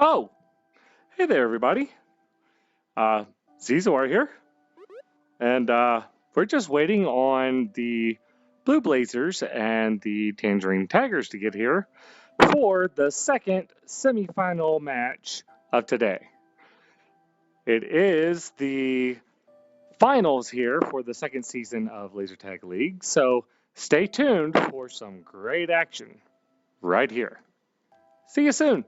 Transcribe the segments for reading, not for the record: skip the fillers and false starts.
Oh, hey there, everybody. Uh, Zizor here, and we're just waiting on the Blue Blazers and the Tangerine Tigers to get here for the second semifinal match of today. It is the finals here for the second season of Laser Tag League, so stay tuned for some great action right here. See you soon.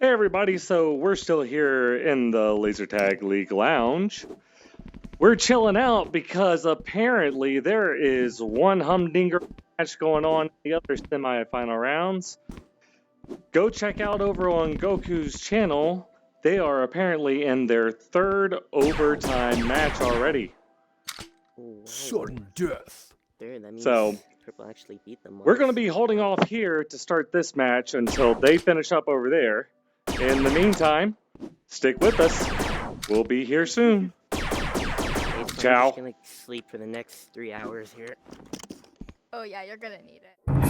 Hey everybody, so we're still here in the Laser Tag League Lounge. we're chilling out because apparently there is one humdinger match going on in the other semifinal rounds. Go check out over on Goku's channel. They are apparently in their third overtime match already. Ooh, Sudden death. third, that means So, Purple actually beat them. we're going to be holding off here to start this match until they finish up over there. In the meantime, stick with us. We'll be here soon. I'm Ciao. just gonna sleep for the next 3 hours here. Oh yeah, you're gonna need it.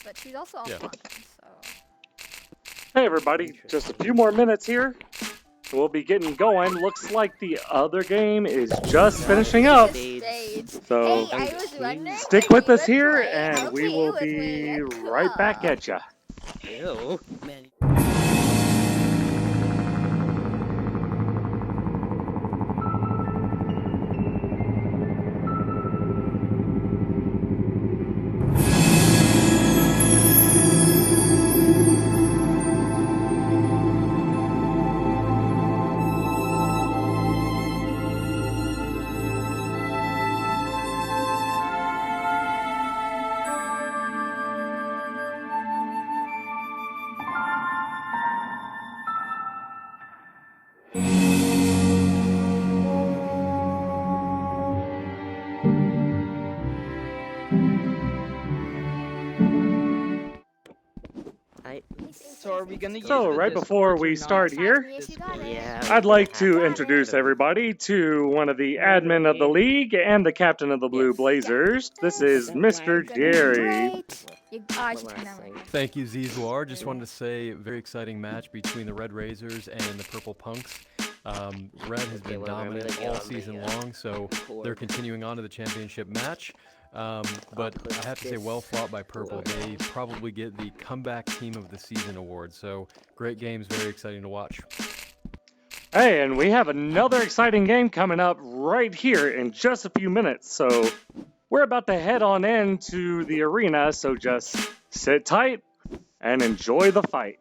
But she's also on Yeah. fun, so. Hey everybody, just a few more minutes here. We'll be getting going. Looks like the other game is just finishing up. Stage. So Hey, I was wondering stick if with you us would here play and we will LP with me. be right back Cool. at ya. Ew. Man. So are we gonna use So the right before Discords or we not? start here, Yes, you got it. Yeah. I'd we're like gonna have to to introduce get 'em. everybody to one of the Right admin of the away. league and the captain of the Blue Yes. Blazers. This is That Mr. lag. Derry. Great. You, One never last mind. thing. Thank you, Zizwar. Just wanted to say, very exciting match between the Red Razors and the Purple Punks. Red has Okay, been well, I'm gonna dominant get all on the, season long, so board. they're continuing on to the championship match. But put I have to say, this well fought by Purple. board They probably get the comeback team of the season award. So great games, very exciting to watch. Hey, and we have another exciting game coming up right here in just a few minutes. So we're about to head on into the arena, so just sit tight and enjoy the fight.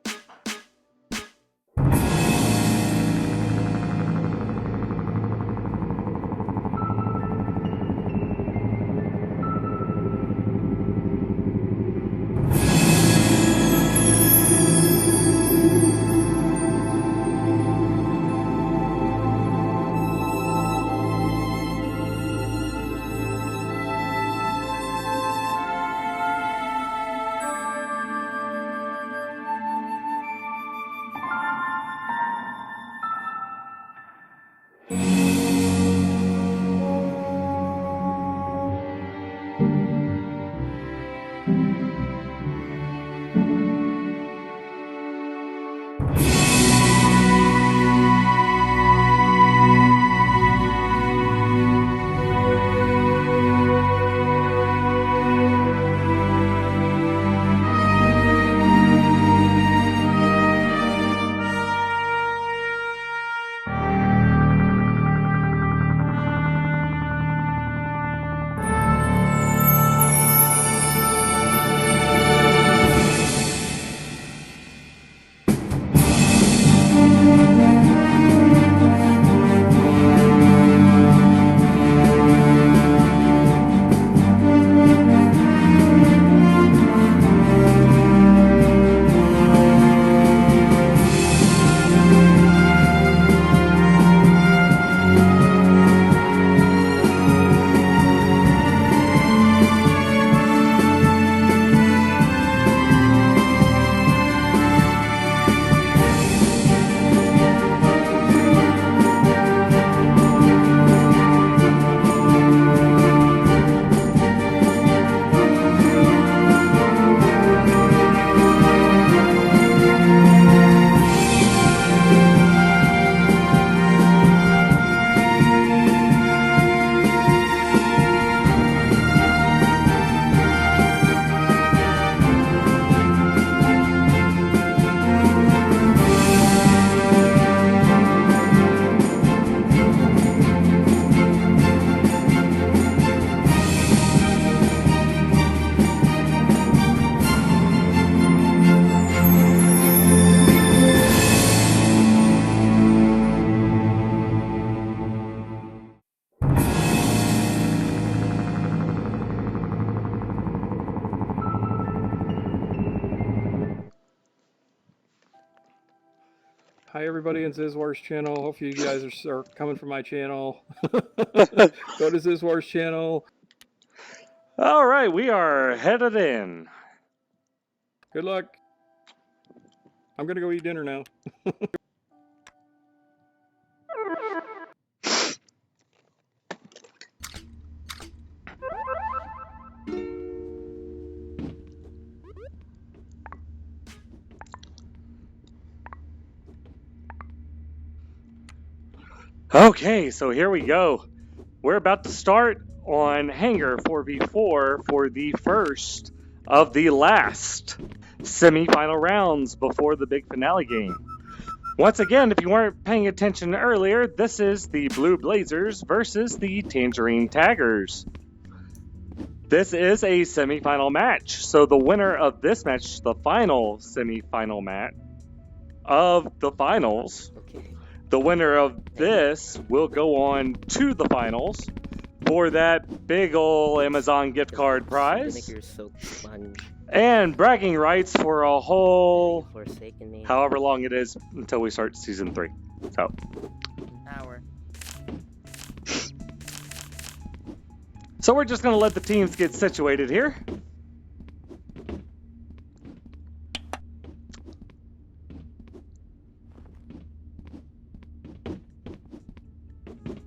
Hi everybody in Zizwar's channel. Hopefully you guys are coming from my channel. Go to Zizwar's channel. All right, we are headed in. Good luck. I'm gonna go eat dinner now. Okay, so here we go. We're about to start on Hangar 4v4 for the first of the last semi-final rounds before the big finale game. Once again, if you weren't paying attention earlier, this is the Blue Blazers versus the Tangerine Taggers. This is a semi-final match, so the winner of this match, the final semi-final match of the finals, Okay. the winner of this will go on to the finals for that big ol' Amazon gift card prize You're so fun. and bragging rights for a whole Forsaken me. however long it is until we start season 3. So, Hour. so we're just gonna let the teams get situated here.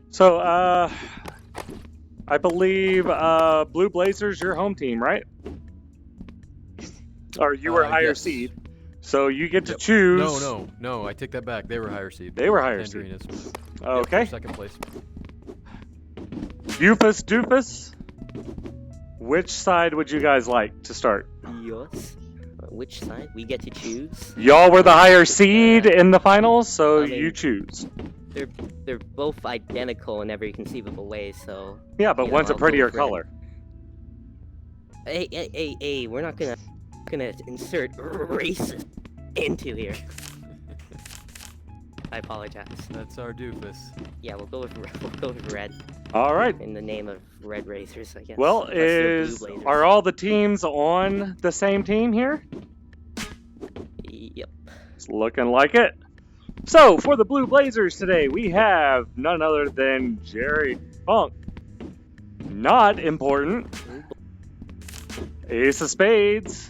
So, I believe Blue Blazers your home team, right? Or you were higher yes. seed, so you get to choose. No, I take that back. They were higher seed. They were higher Tangerine seed. is. Okay. Yep, second place. Doofus, Doofus. Which side would you guys like to start? Yes. Which side? We get to choose. Y'all were the higher seed in the finals, so I mean- you choose. They're both identical in every conceivable way, so. Yeah, but You know, one's a I'll go prettier with red. color. Hey, we're not gonna insert racist into here. I apologize. That's our doofus. Yeah, we'll go with red All right. in the name of Red Racers, I guess. Well, Unless they're Blue is Blazers. are all the teams on the same team here? Yep. It's looking like it. So, for the Blue Blazers today, we have none other than Jerry Funk. Not important. Ace of Spades.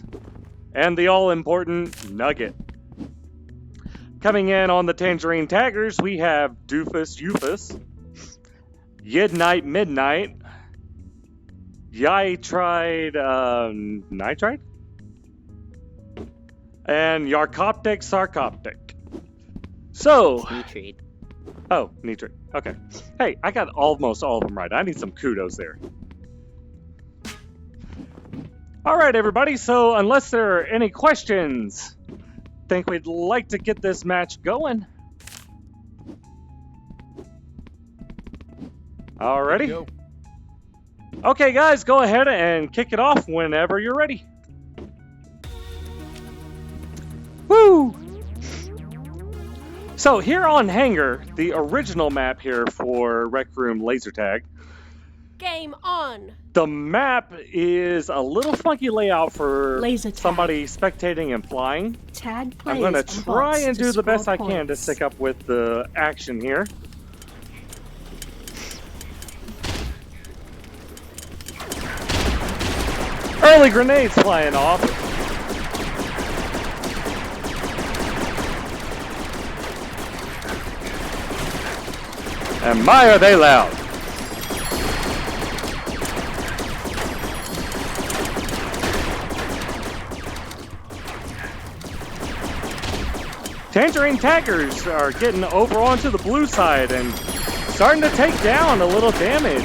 And the all-important Nugget. Coming in on the Tangerine Taggers, we have Doofus Ufus. Yidnight Midnight. Yitride Nitride? And Yarkoptic Sarcoptic. So, Nitrate. oh, Nitrate. Okay. Hey, I got almost all of them right. I need some kudos there. All right, everybody. So, unless there are any questions, think we'd like to get this match going. Alrighty. Go. Okay, guys, go ahead and kick it off whenever you're ready. Woo! So here on Hangar, the original map here for RecRoom Laser Tag, Game on. the map is a little funky layout for Laser tag. somebody spectating and flying. Tag I'm plays going to and try bots and to do the best score I can to points. stick up with the action here. Early grenades flying off. And my, are they loud. Tangerine Taggers are getting over onto the blue side and starting to take down a little damage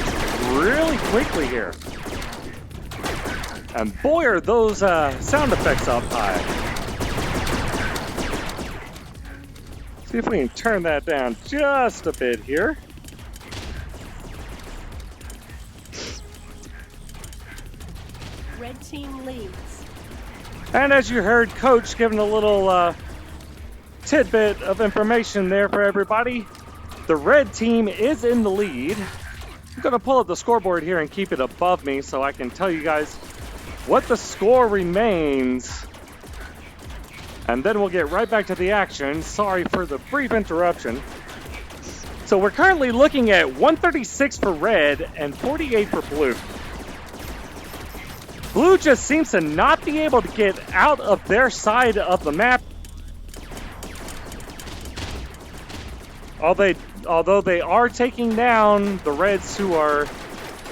really quickly here. And boy, are those sound effects up high. See if we can turn that down just a bit here. Red team leads. And as you heard, Coach giving a little tidbit of information there for everybody. The red team is in the lead. I'm going to pull up the scoreboard here and keep it above me so I can tell you guys what the score remains. And then we'll get right back to the action. Sorry for the brief interruption. So we're currently looking at 136 for red and 48 for blue. Blue just seems to not be able to get out of their side of the map. Although they are taking down the Reds who are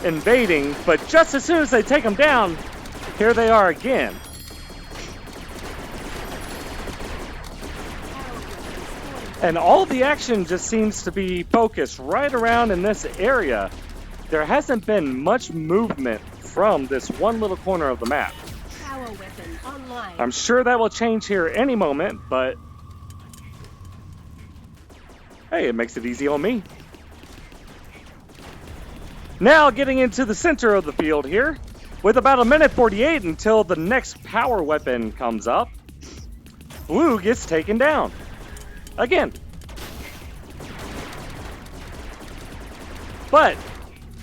invading, but just as soon as they take them down, here they are again. And all the action just seems to be focused right around in this area. There hasn't been much movement from this one little corner of the map. Power weapon online. I'm sure that will change here any moment, but hey, it makes it easy on me. Now getting into the center of the field here, with about 1:48 until the next power weapon comes up. Blue gets taken down. Again. But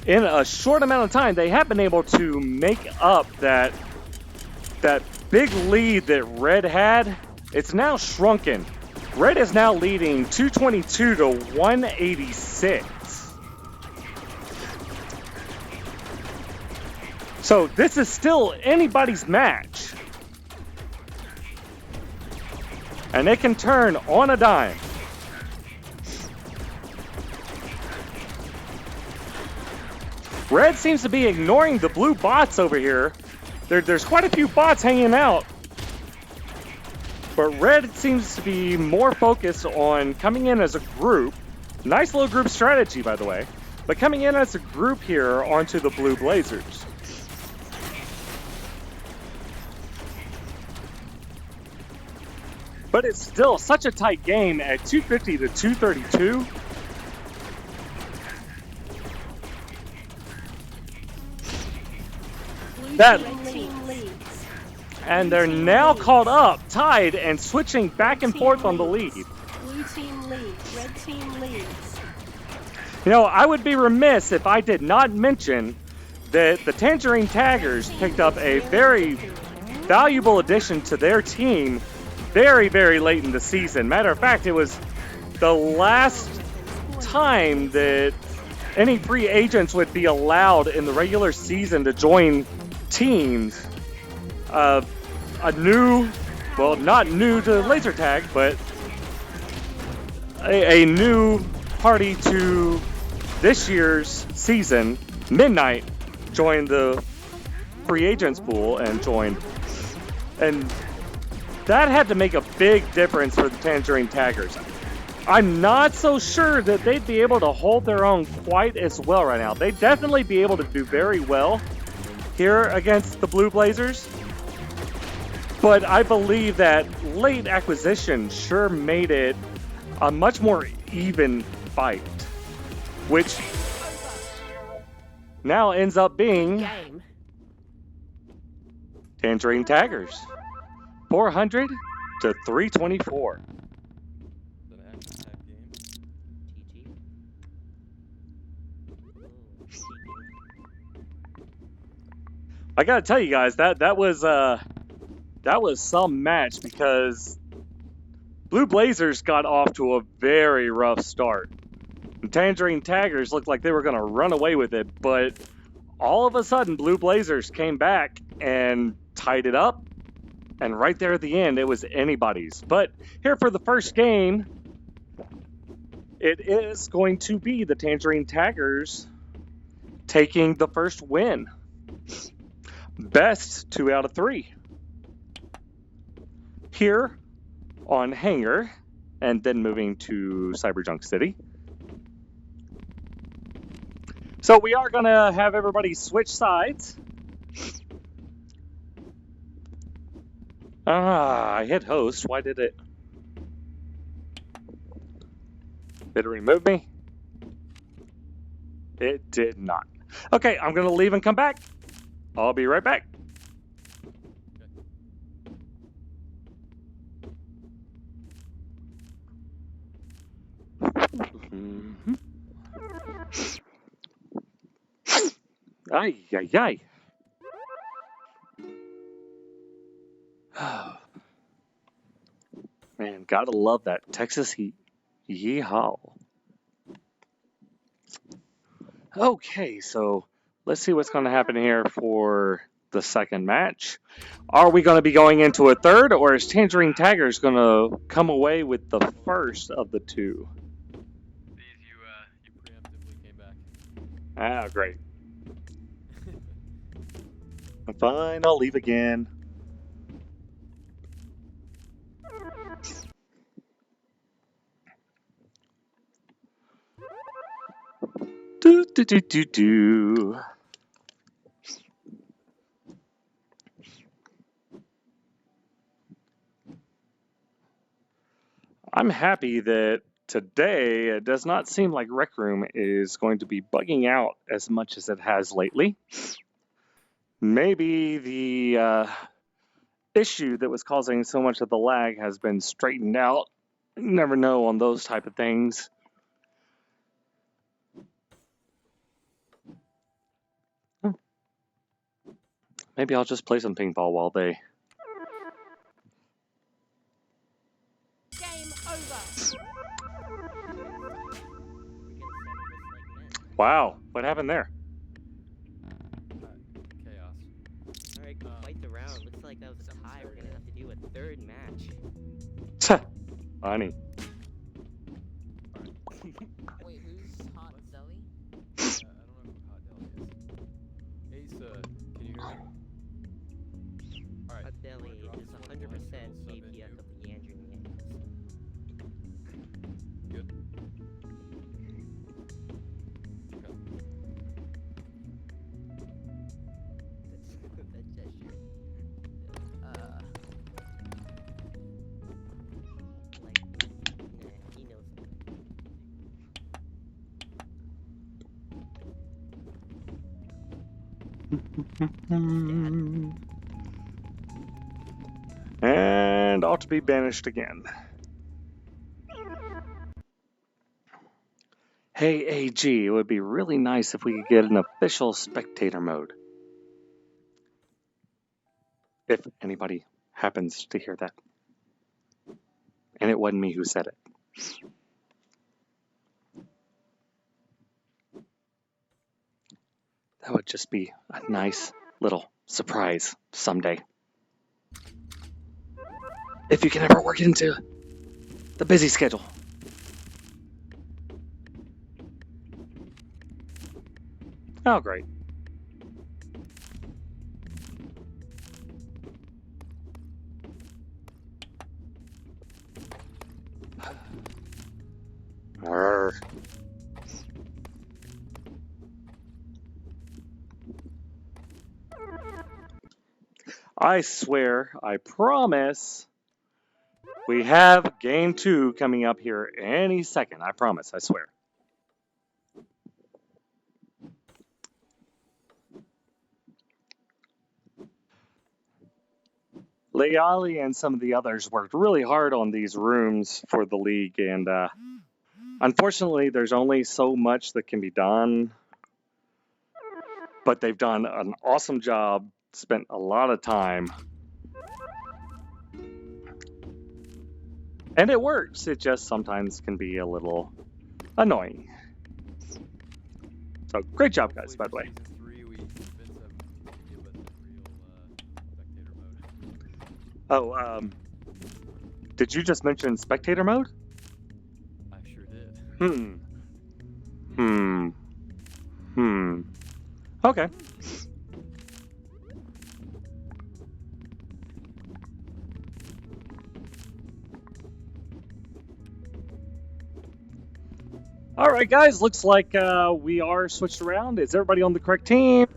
in a short amount of time, they have been able to make up that big lead that Red had. It's now shrunken. Red is now leading 222 to 186. So this is still anybody's match. And it can turn on a dime. Red seems to be ignoring the blue bots over here. There's quite a few bots hanging out. But Red seems to be more focused on coming in as a group. Nice little group strategy, by the way. But coming in as a group here onto the Blue Blazers. But it's still such a tight game at 250 to 232. That, Red team leads. and they're now caught up, tied, and switching back and forth on the lead. Blue team leads. Red team leads. You know, I would be remiss if I did not mention that the Tangerine Taggers picked up a very valuable addition to their team very, very late in the season. Matter of fact, it was the last time that any free agents would be allowed in the regular season to join teams. A new, well, not new to laser tag, but a new party to this year's season, Midnight, joined the free agents pool and joined. And that had to make a big difference for the Tangerine Taggers. I'm not so sure that they'd be able to hold their own quite as well right now. They'd definitely be able to do very well here against the Blue Blazers. But I believe that late acquisition sure made it a much more even fight, which now ends up being Game. Tangerine Taggers. 400 to 324. I gotta tell you guys, that was some match, because Blue Blazers got off to a very rough start. And Tangerine Taggers looked like they were gonna run away with it, but all of a sudden Blue Blazers came back and tied it up. And right there at the end, it was anybody's. But here for the first game, it is going to be the Tangerine Taggers taking the first win. Best 2 out of 3. Here on Hangar, and then moving to Cyberjunk City. So we are going to have everybody switch sides. I hit host. Why did it? Did it remove me? It did not. Okay, I'm going to leave and come back. I'll be right back. Ay, ay, ay. Man, gotta love that Texas heat. Yeehaw. Okay, so let's see what's going to happen here for the second match. Are we going to be going into a third, or is Tangerine Taggers going to come away with the first of the two? You preemptively came back. Ah, great. Fine, I'll leave again. Do do do do do. I'm happy that today it does not seem like RecRoom is going to be bugging out as much as it has lately. Maybe the issue that was causing so much of the lag has been straightened out. You never know on those type of things. Maybe I'll just play some ping pong while they... Game over. Wow, what happened there? Chaos. Alright, fight the round. Looks like that was a tie. We're gonna have to do a third match. Funny. Wait, who's Hot Deli? I don't know who Hot Deli is. Ace, can you hear me? Alright. Hot Deli is 100% APF of the Andrew Yankees. Good. That gesture. Like, nah, he knows. And ought to be banished again. Hey, AG, it would be really nice if we could get an official spectator mode. If anybody happens to hear that. And it wasn't me who said it. That would just be a nice little surprise someday. If you can ever work into the busy schedule. Oh, great. Arr. I swear, I promise, we have game 2 coming up here any second. I promise, I swear. Leali and some of the others worked really hard on these rooms for the league, and unfortunately, there's only so much that can be done. But they've done an awesome job, spent a lot of time. And it works, it just sometimes can be a little annoying. So, great job, guys, by the way. Season 3, we convinced them to give us a real spectator mode. Oh, did you just mention spectator mode? I sure did. Okay. All right, guys, looks like we are switched around. Is everybody on the correct team?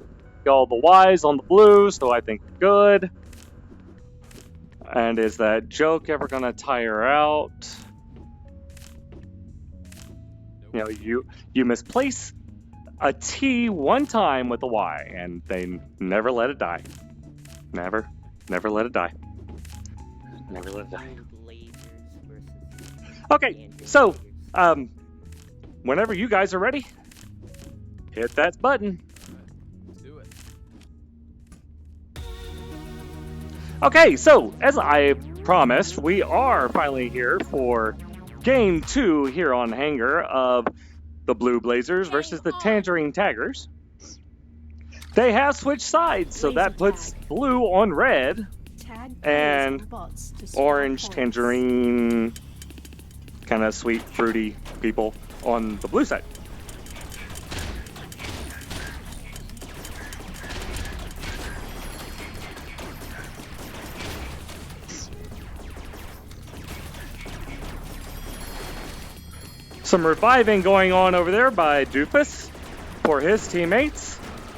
All the Y's on the blue, so I think we're good. And is that joke ever gonna tire out? Nope. You know, you misplace a T one time with a Y, and they never let it die. Never let it die. Never let it die. Lasers versus Okay, Andrew so, Lasers. whenever you guys are ready, hit that button. Let's do it. Okay, so as I promised, we are finally here for game 2 here on Hangar of the Blue Blazers versus the Tangerine Taggers. They have switched sides, so that puts blue on red, Tag and players and bots to score orange, points. tangerine, kind of sweet, fruity people on the blue side. Some reviving going on over there by Doofus for his teammates.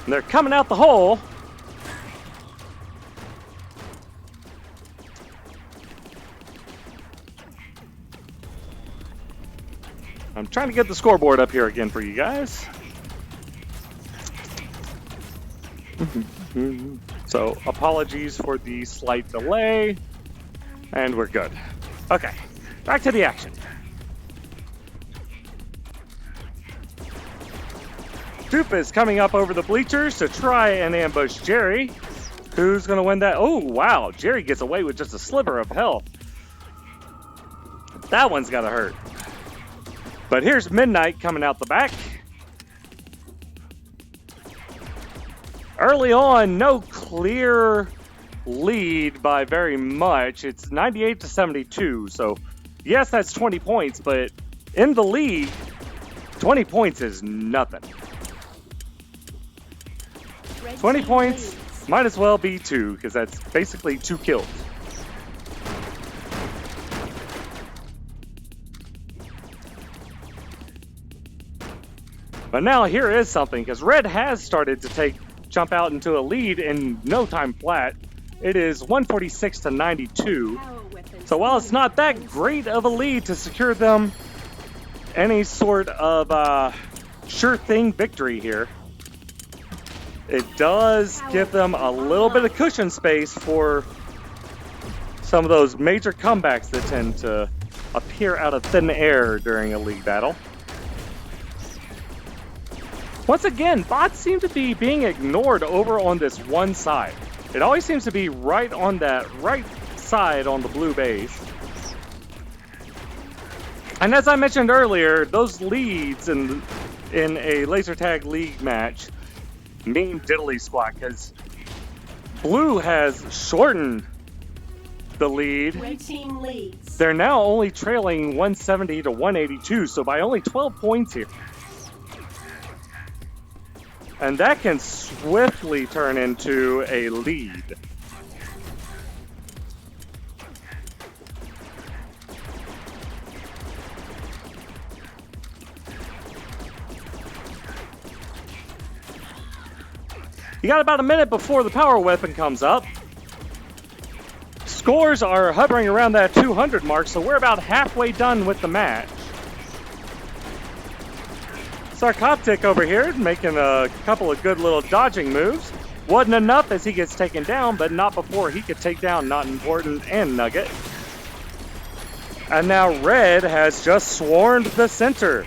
And they're coming out the hole. I'm trying to get the scoreboard up here again for you guys. So apologies for the slight delay. And we're good. Okay, back to the action. Doofus coming up over the bleachers to try and ambush Jerry. Who's going to win that? Oh, wow. Jerry gets away with just a sliver of health. That one's got to hurt. But here's Midnight coming out the back. Early on, no clear lead by very much. It's 98 to 72. So, yes, that's 20 points, but in the league, 20 points is nothing. Red 20 team points leads. might as well be 2, because that's basically 2 kills. But now here is something, because Red has started to jump out into a lead in no time flat. It is 146 to 92. Power weapons So while it's not that online. great of a lead to secure them any sort of sure thing victory here, it does give them a little bit of cushion space for some of those major comebacks that tend to appear out of thin air during a league battle. Once again, bots seem to be being ignored over on this one side. It always seems to be right on that right side on the blue base. And as I mentioned earlier, those leads in a laser tag league match mean diddly squat, because blue has shortened the lead. Red team leads. They're now only trailing 170 to 182, so by only 12 points here. And that can swiftly turn into a lead. You got about a minute before the power weapon comes up. Scores are hovering around that 200 mark, so we're about halfway done with the match. Sarcoptic over here making a couple of good little dodging moves. Wasn't enough as he gets taken down, but not before he could take down Not Important and Nugget. And now Red has just swarmed the center.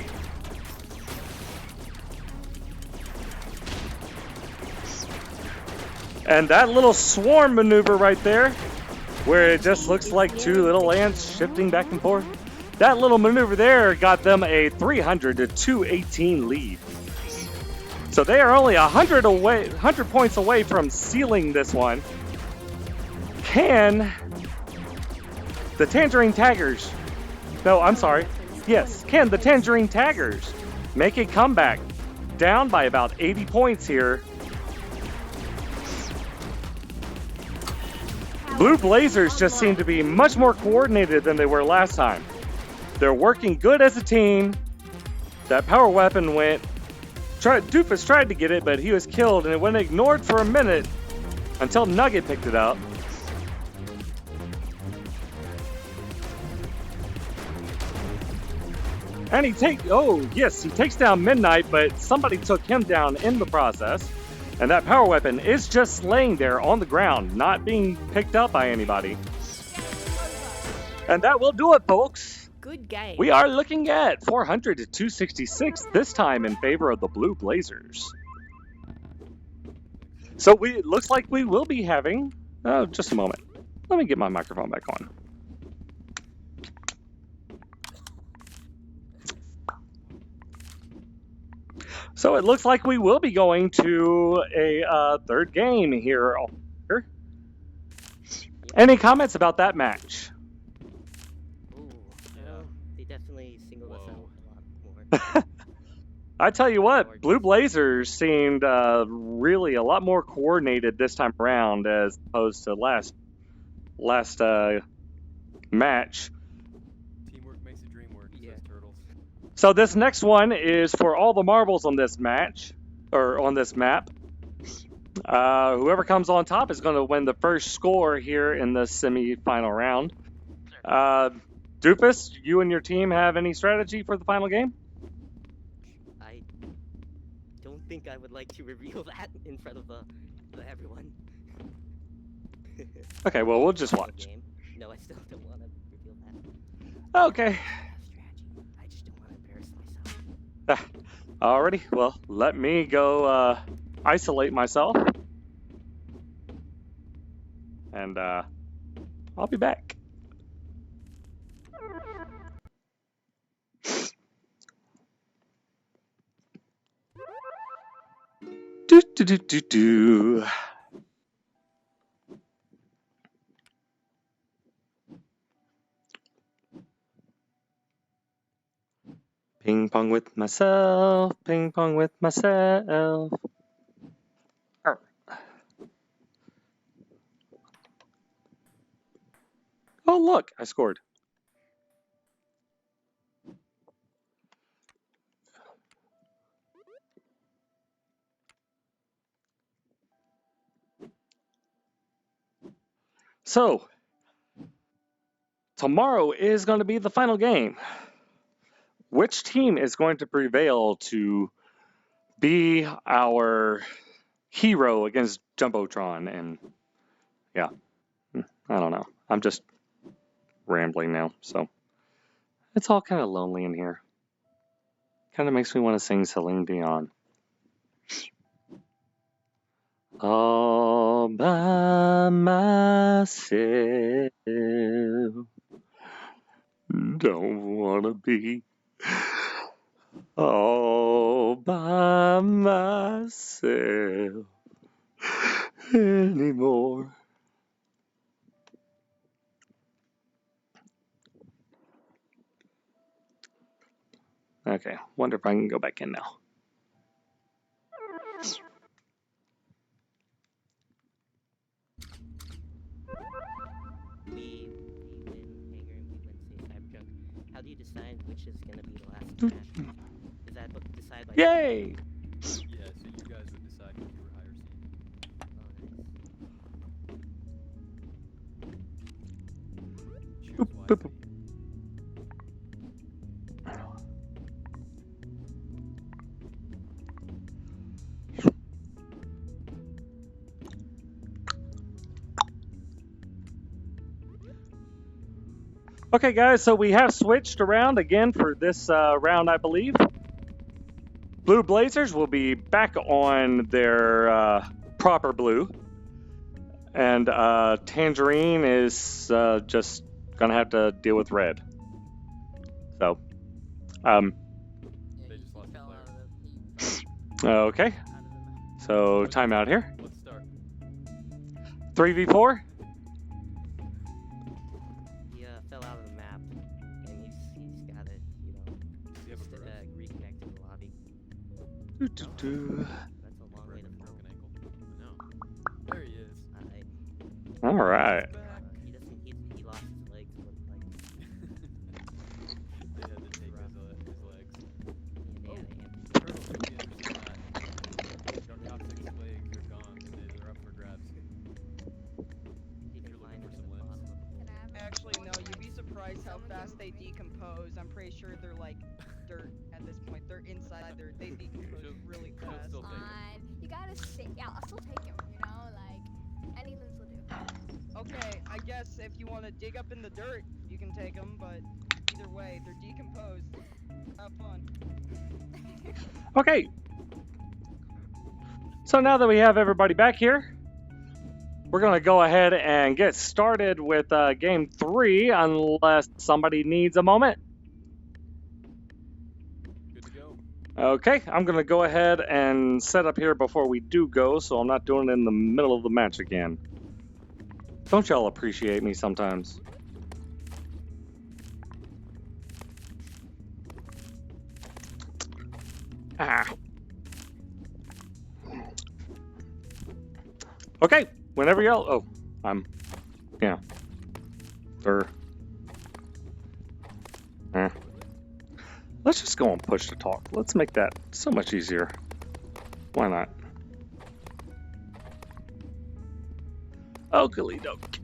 And that little swarm maneuver right there, where it just looks like two little ants shifting back and forth, that little maneuver there got them a 300 to 218 lead. So they are only 100 points away from sealing this one. Can the Tangerine Taggers, no, I'm sorry, yes, can the Tangerine Taggers make a comeback down by about 80 points here? Blue Blazers just seem to be much more coordinated than they were last time. They're working good as a team. That power weapon went. Doofus tried to get it, but he was killed, and it went ignored for a minute until Nugget picked it up. And he takes down Midnight, but somebody took him down in the process. And that power weapon is just laying there on the ground, not being picked up by anybody. And that will do it, folks. Good game. We are looking at 400 to 266, this time in favor of the Blue Blazers. So it looks like we will be having, just a moment. Let me get my microphone back on. So it looks like we will be going to a third game here. Any comments about that match? Ooh, well, they definitely singled us out Whoa. a lot more. I tell you what, Blue Blazers seemed really a lot more coordinated this time around as opposed to last match. Teamwork makes the dream work, Yeah. says Turtles. So this next one is for all the marbles on this match, or on this map. Whoever comes on top is going to win the first score here in the semi-final round. Doofus, you and your team have any strategy for the final game? I don't think I would like to reveal that in front of everyone. Okay, well, we'll just Final watch. game. No, I still don't want to reveal that. Okay. I have strategy. I just don't want to embarrass myself. Alrighty, well, let me go isolate myself. And I'll be back. Do do do do do. Ping pong with myself, ping pong with myself. Arr. Oh, look, I scored. So, tomorrow is going to be the final game. Which team is going to prevail to be our hero against Jumbotron? And yeah, I don't know. I'm just rambling now, so it's all kind of lonely in here. Kind of makes me want to sing Celine Dion. All by myself, don't wanna be all by myself anymore. Okay, wonder if I can go back in now. We win Hanger and we win Safe Cyberjunk. How do you decide which is gonna be the last match? Is that what decided by? Yay! Yeah, so you guys would decide if you were higher seed. Oh, nice. Choose Boop, boop, wisely. Okay, guys, so we have switched around again for this round, I believe. Blue Blazers will be back on their proper blue. And Tangerine is just going to have to deal with red. So, Yeah, They just lost the fell player. out of the okay. out of the map. So, timeout here. Let's start. 3v4. He fell out of the map, and he's got to, Does he have a just, bruise? reconnect to the lobby. Doo-doo-doo. That's a long way to fall. Broken ankle. No. There he is. All right. He lost his legs. It looked like. They had to take his legs. Yeah, they had to amputate. Turtles would be interested in that. Your top 6 legs are gone. They're up for grabs. He can You're find looking him for at some the limbs. bottom of the pool. Actually, no, you'd be surprised how fast they decompose. I'm pretty sure they're like dirt at this point. They're inside. They decompose really She'll fast. still take him. Fine. You gotta stay. Yeah, I'll still take him. You know, like any limbs will do. Okay, I guess if you want to dig up in the dirt, you can take them, but either way, they're decomposed. Have fun. Okay. So now that we have everybody back here, we're going to go ahead and get started with game 3, unless somebody needs a moment. Good to go. Okay, I'm going to go ahead and set up here before we do go, so I'm not doing it in the middle of the match again. Don't y'all appreciate me sometimes? Ah. Okay, whenever y'all... Oh, yeah. Let's just go and push to talk. Let's make that so much easier. Why not? Oakley doke.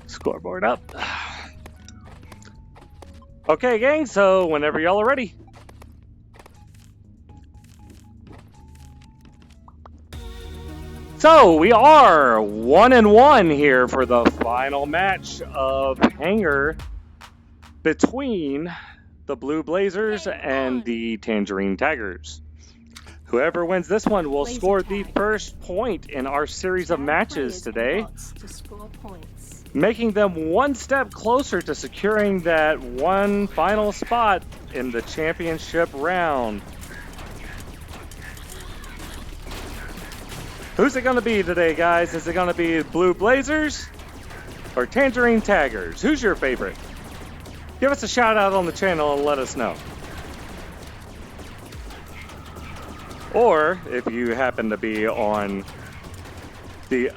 Scoreboard up. Okay, gang, so whenever y'all are ready. So we are 1-1 here for the final match of Hanger between the Blue Blazers and the Tangerine Tigers. Whoever wins this one will score the first point in our series of matches today, making them one step closer to securing that one final spot in the championship round. Who's it going to be today, guys? Is it going to be Blue Blazers or Tangerine Tigers? Who's your favorite? Give us a shout out on the channel and let us know. Or if you happen to be on the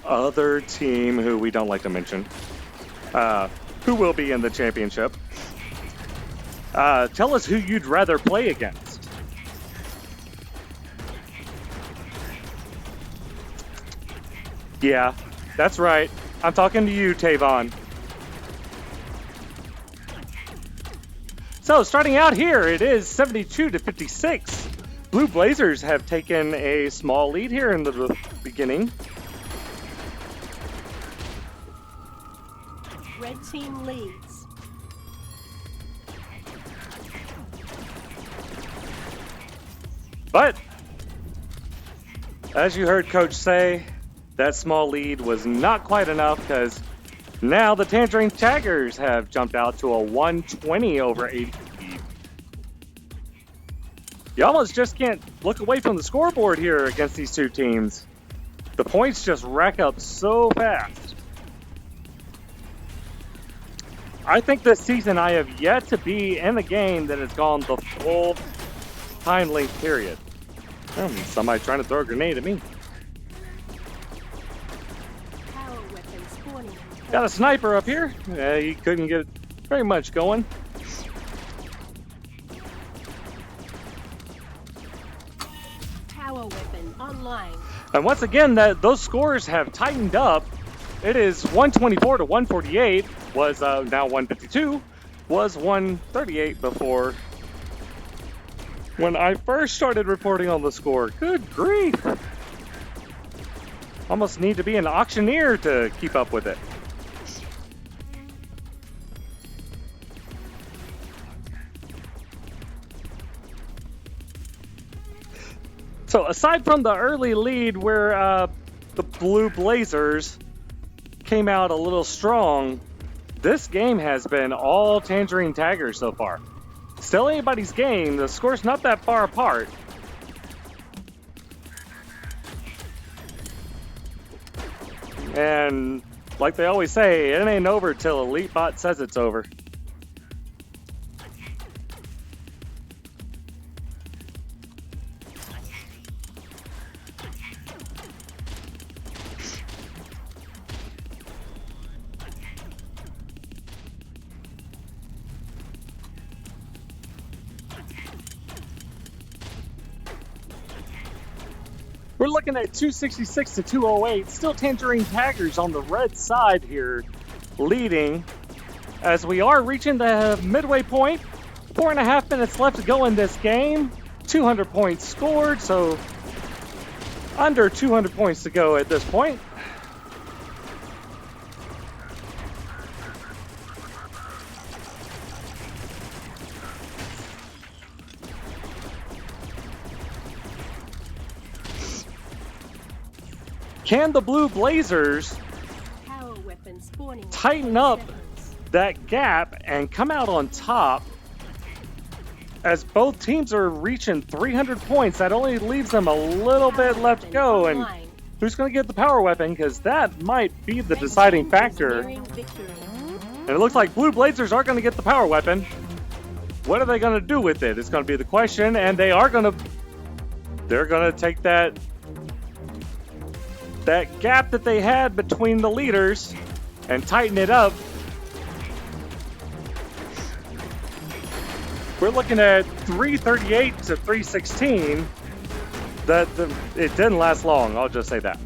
other team who we don't like to mention, who will be in the championship, tell us who you'd rather play against. Yeah, that's right. I'm talking to you, Tavon. So starting out here, it is 72-56. Blue Blazers have taken a small lead here in the beginning. Red team leads. But, as you heard Coach say, that small lead was not quite enough because now the Tangerine Tigers have jumped out to a 120/80 lead. You almost just can't look away from the scoreboard here against these two teams. The points just rack up so fast. I think this season I have yet to be in a game that has gone the full time length period. Somebody trying to throw a grenade at me. Power weapon spawning. Got a sniper up here. He couldn't get very much going. Power weapon online. And once again, those scores have tightened up. It is 124-148, was now 152, was 138 before when I first started reporting on the score. Good grief. Almost need to be an auctioneer to keep up with it. So aside from the early lead where the Blue Blazers came out a little strong, this game has been all Tangerine Tigers so far. Still anybody's game, the score's not that far apart. And like they always say, it ain't over till Elite Bot says it's over. We're looking at 266-208. Still Tangerine Tigers on the red side here, leading as we are reaching the midway point. 4.5 minutes left to go in this game. 200 points scored, so under 200 points to go at this point. Can the Blue Blazers tighten up that gap and come out on top as both teams are reaching 300 points, that only leaves them a little bit left to go. And Online. who's going to get the power weapon? Because that might be the Red deciding team is factor. nearing victory. And it looks like Blue Blazers are going to get the power weapon. What are they going to do with it? It's going to be the question. And they're going to take that gap that they had between the leaders and tighten it up. We're looking at 338 to 316. It didn't last long, I'll just say that.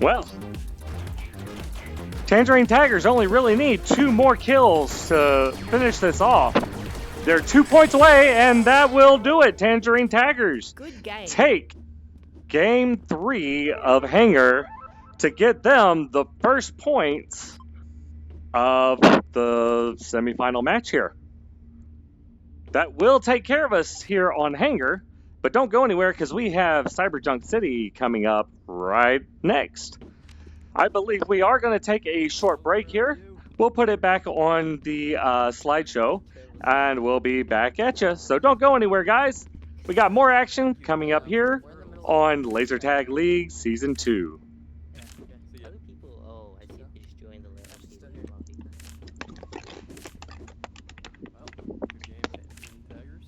Well, Tangerine Taggers only really need 2 more kills to finish this off. They're 2 points away, and that will do it. Tangerine Taggers Good game. take Game 3 of Hangar to get them the first points of the semifinal match here. That will take care of us here on Hangar, but don't go anywhere because we have Cyberjunk City coming up right next. I believe we are going to take a short break here. We'll put it back on the slideshow, and we'll be back at you. So don't go anywhere, guys. We got more action coming up here on Laser Tag League Season 2. Other people, oh, I see they just joined the last season lobby. Well, good game, Tangerine Taggers.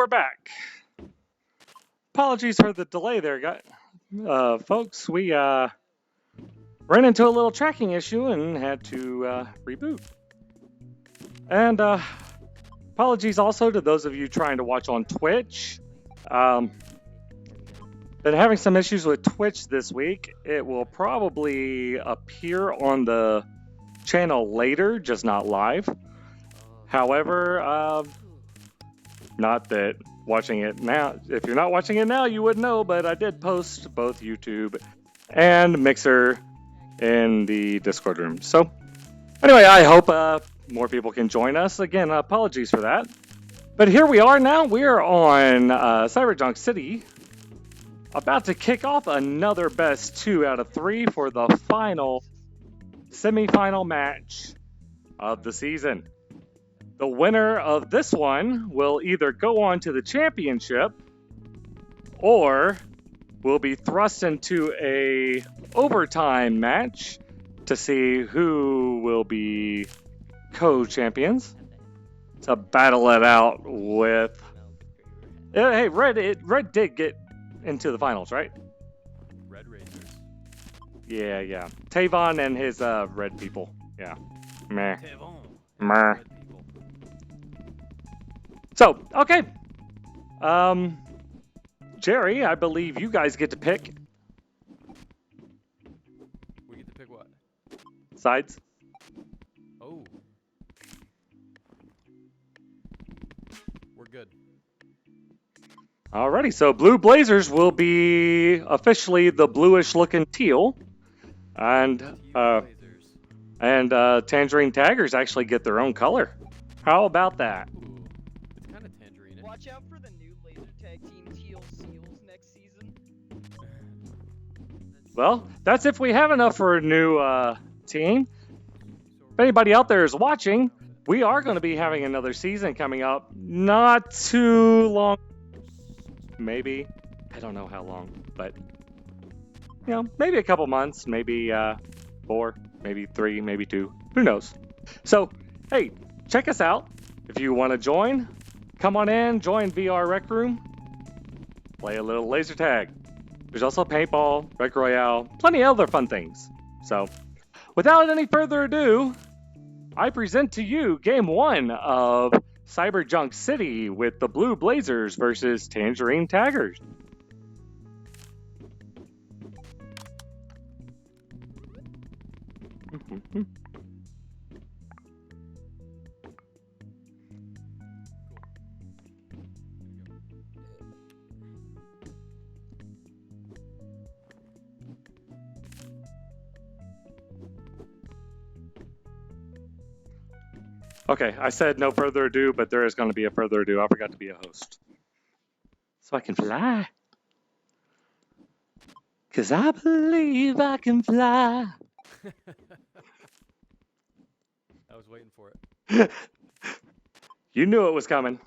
we're back. Apologies for the delay there, guys. Folks, we ran into a little tracking issue and had to reboot. And apologies also to those of you trying to watch on Twitch. Been having some issues with Twitch this week. It will probably appear on the channel later, just not live. However, not that watching it now, if you're not watching it now, you would know, but I did post both YouTube and Mixer in the Discord room. So anyway, I hope more people can join us. Again, apologies for that. But here we are now. We are on Cyberjunk City, about to kick off another best 2 out of 3 for the final semifinal match of the season. The winner of this one will either go on to the championship or will be thrust into a overtime match to see who will be co-champions to battle it out with. Hey, Red did get into the finals, right? Red Razors. Yeah. Tavon and his red people. Yeah. Meh. Tavon. Meh. Red people. So, okay. Jerry, I believe you guys get to pick We get to pick what? sides. Oh. We're good. Alrighty, so Blue Blazers will be officially the bluish looking teal. And Tangerine Taggers actually get their own color. How about that? Ooh, it's kind of tangerine. Watch out for the new laser tag team Teal Seals next season. Well, that's if we have enough for a new team. If anybody out there is watching, we are going to be having another season coming up. Not too long. Maybe. I don't know how long, but maybe a couple months, maybe 4, maybe 3, maybe 2. Who knows? So, hey, check us out. If you want to join, come on in, join VR RecRoom, play a little laser tag. There's also paintball, Rec Royale, plenty of other fun things. So, without any further ado, I present to you Game 1 of Cyberjunk City with the Blue Blazers versus Tangerine Taggers. Okay, I said no further ado, but there is going to be a further ado. I forgot to be a host. So I can fly. Because I believe I can fly. I was waiting for it. You knew it was coming.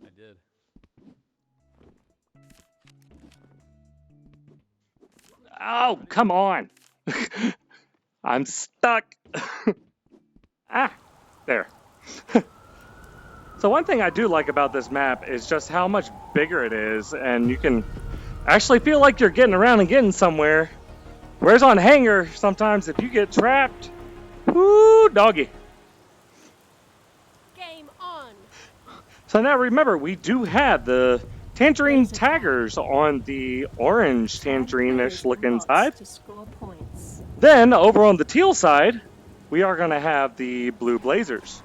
I did. Oh, come on. I'm stuck. There. So one thing I do like about this map is just how much bigger it is, and you can actually feel like you're getting around and getting somewhere. Whereas on Hangar, sometimes if you get trapped, whoo, doggy. Game on. So now remember, we do have the Tangerine Taggers on the orange tangerine-ish looking side. To score points. Then over on the teal side, we are going to have the Blue Blazers.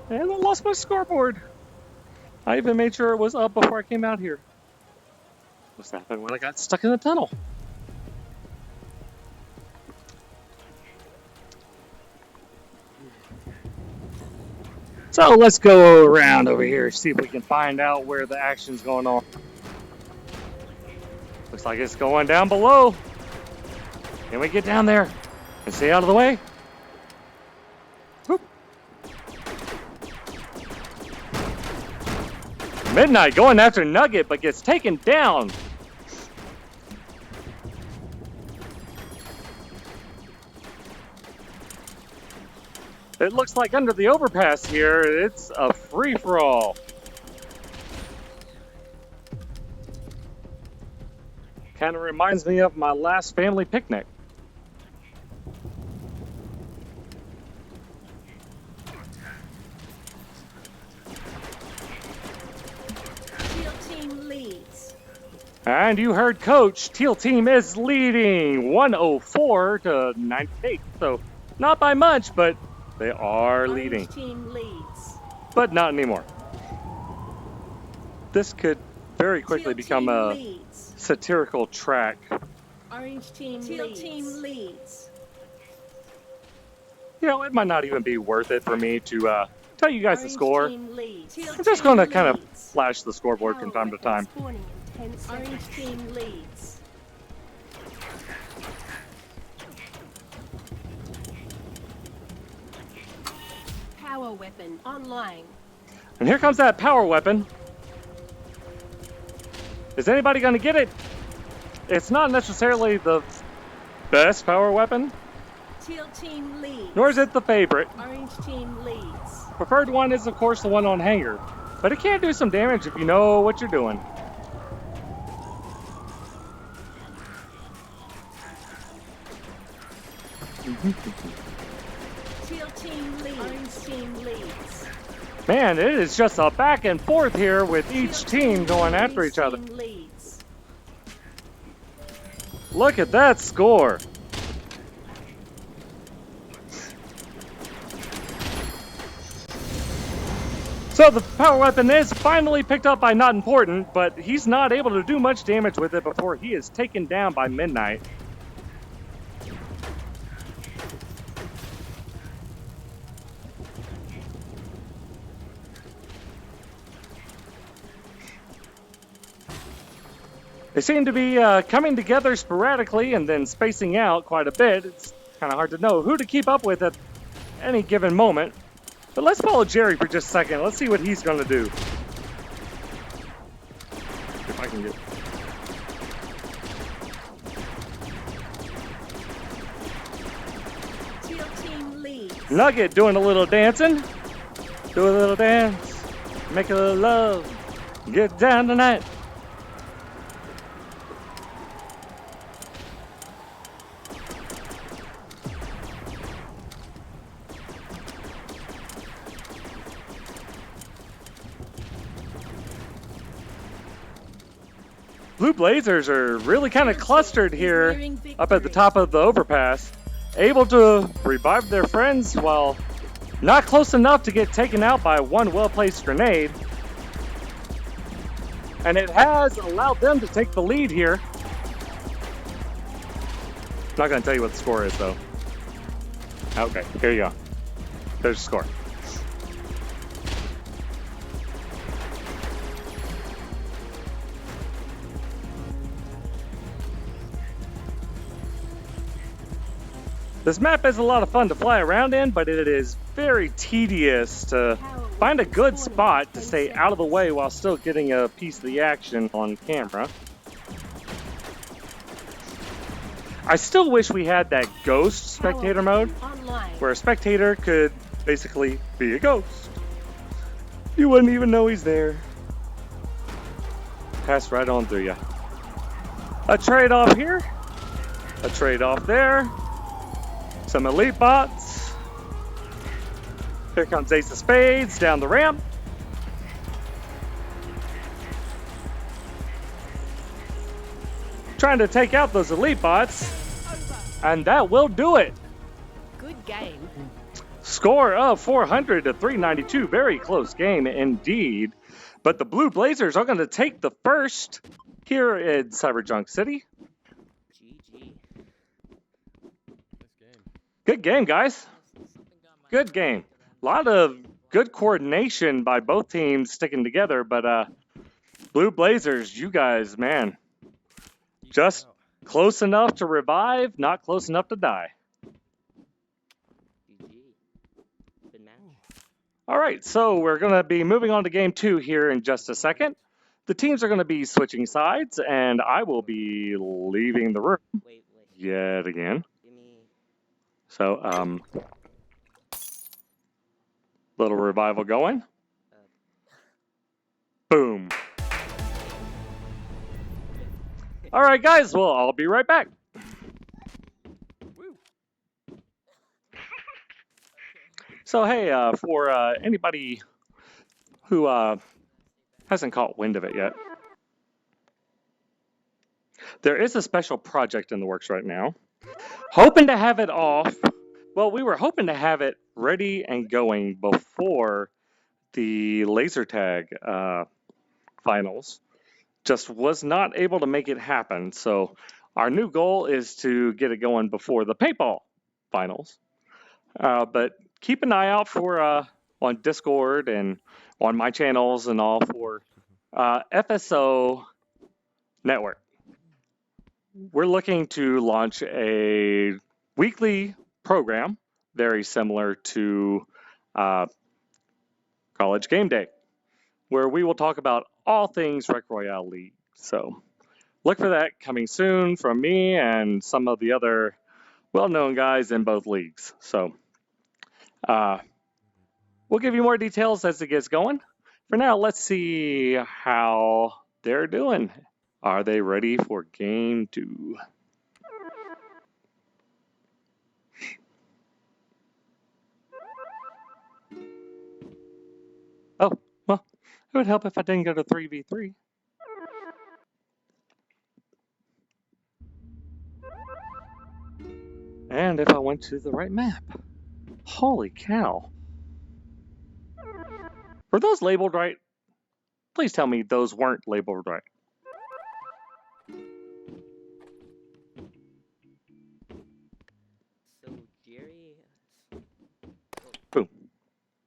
And I lost my scoreboard. I even made sure it was up before I came out here. What's happened when I got stuck in the tunnel? So let's go around over here, see if we can find out where the action's going on. Looks like it's going down below. Can we get down there and stay out of the way? Whoop. Midnight going after Nugget, but gets taken down. It looks like under the overpass here, it's a free-for-all. Kind of reminds me of my last family picnic. Teal team leads. And you heard Coach, Teal Team is leading 104 to 98. So not by much, but they are leading. Orange team leads. But not anymore. This could very quickly Teal become team a leads. satirical track. Orange team Teal leads. Team leads. You know, it might not even be worth it for me to tell you guys the Orange score. team leads. Teal I'm just team going to kind of leads. flash the scoreboard from time to time. Spawning in 10 seconds. Orange team leads. Power weapon online. And here comes that power weapon. Is anybody going to get it? It's not necessarily the best power weapon, Teal team leads. nor is it the favorite. Orange team leads. Preferred one is, of course, the one on hanger. But it can do some damage if you know what you're doing. Teal team leads. Orange team leads. Man, it is just a back and forth here with each team going after each other. Team leads. Look at that score. So the power weapon is finally picked up by Not Important, but he's not able to do much damage with it before he is taken down by Midnight. They seem to be coming together sporadically and then spacing out quite a bit. It's kind of hard to know who to keep up with at any given moment. But let's follow Jerry for just a second. Let's see what he's going to do. If I can get... Teal team leads. Nugget doing a little dancing. Do a little dance. Make a little love. Get down tonight. Blue Blazers are really kind of clustered here up at the top of the overpass, able to revive their friends while not close enough to get taken out by one well-placed grenade. And it has allowed them to take the lead here. Not going to tell you what the score is, though. Okay, here you go. There's the score. This map is a lot of fun to fly around in, but it is very tedious to find a good spot to stay out of the way while still getting a piece of the action on camera. I still wish we had that ghost spectator mode, where a spectator could basically be a ghost. You wouldn't even know he's there. Pass right on through you. A trade-off here, a trade-off there. Some elite bots. Here comes Ace of Spades down the ramp. Trying to take out those elite bots. And that will do it. Good game. Score of 400 to 392. Very close game indeed. But the Blue Blazers are going to take the first here in Cyberjunk City. GG. Good game, guys. Good game. A lot of good coordination by both teams sticking together, but Blue Blazers, you guys, man, just close enough to revive, not close enough to die. GG. Good match. All right, so we're going to be moving on to game 2 here in just a second. The teams are going to be switching sides, and I will be leaving the room Wait. yet again. Give me. So, Little revival going. Uh, Boom. All right, guys. Well, I'll be right back. Woo. So, hey, for anybody who hasn't caught wind of it yet, there is a special project in the works right now. Hoping to have it off. Well, we were hoping to have it ready and going before the laser tag finals. Just was not able to make it happen. So our new goal is to get it going before the paintball finals. But keep an eye out for on Discord and on my channels and all for FSO Network. We're looking to launch a weekly program very similar to College Game Day, where we will talk about all things Rec Royale League. So look for that coming soon from me and some of the other well-known guys in both leagues. So we'll give you more details as it gets going. For now, let's see how they're doing. Are they ready for game 2? Oh, well, it would help if I didn't go to 3v3. And if I went to the right map. Holy cow. Were those labeled right? Please tell me those weren't labeled right. So Jerry. Boom.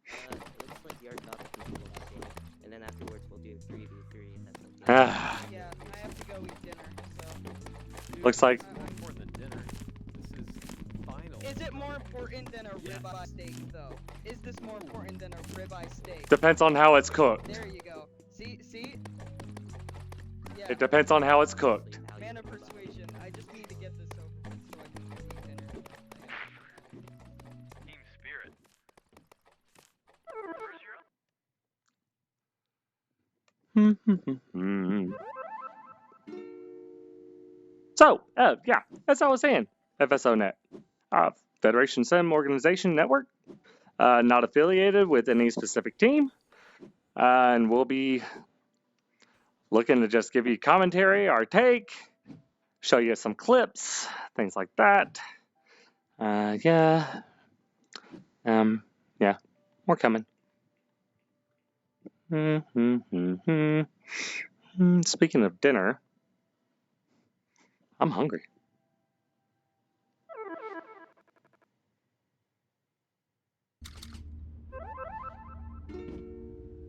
It looks like you're about to complete everything, and then afterwards we'll do 3v3. If that's okay. Ah, Yeah, I have to go eat dinner, so. looks like More than dinner. This is final. Is it more important than a ribeye steak, though? Is this more important than a ribeye steak? depends on how it's cooked. There you go. See? Yeah. It depends on how it's cooked. Man of persuasion. I just need to get this over with so I can go eat dinner. Team Spirit. Where's your So, yeah, as I was saying, FSONet, Federation Sim Organization Network, not affiliated with any specific team, and we'll be looking to just give you commentary, our take, show you some clips, things like that. Yeah, more coming. Speaking of dinner, I'm hungry.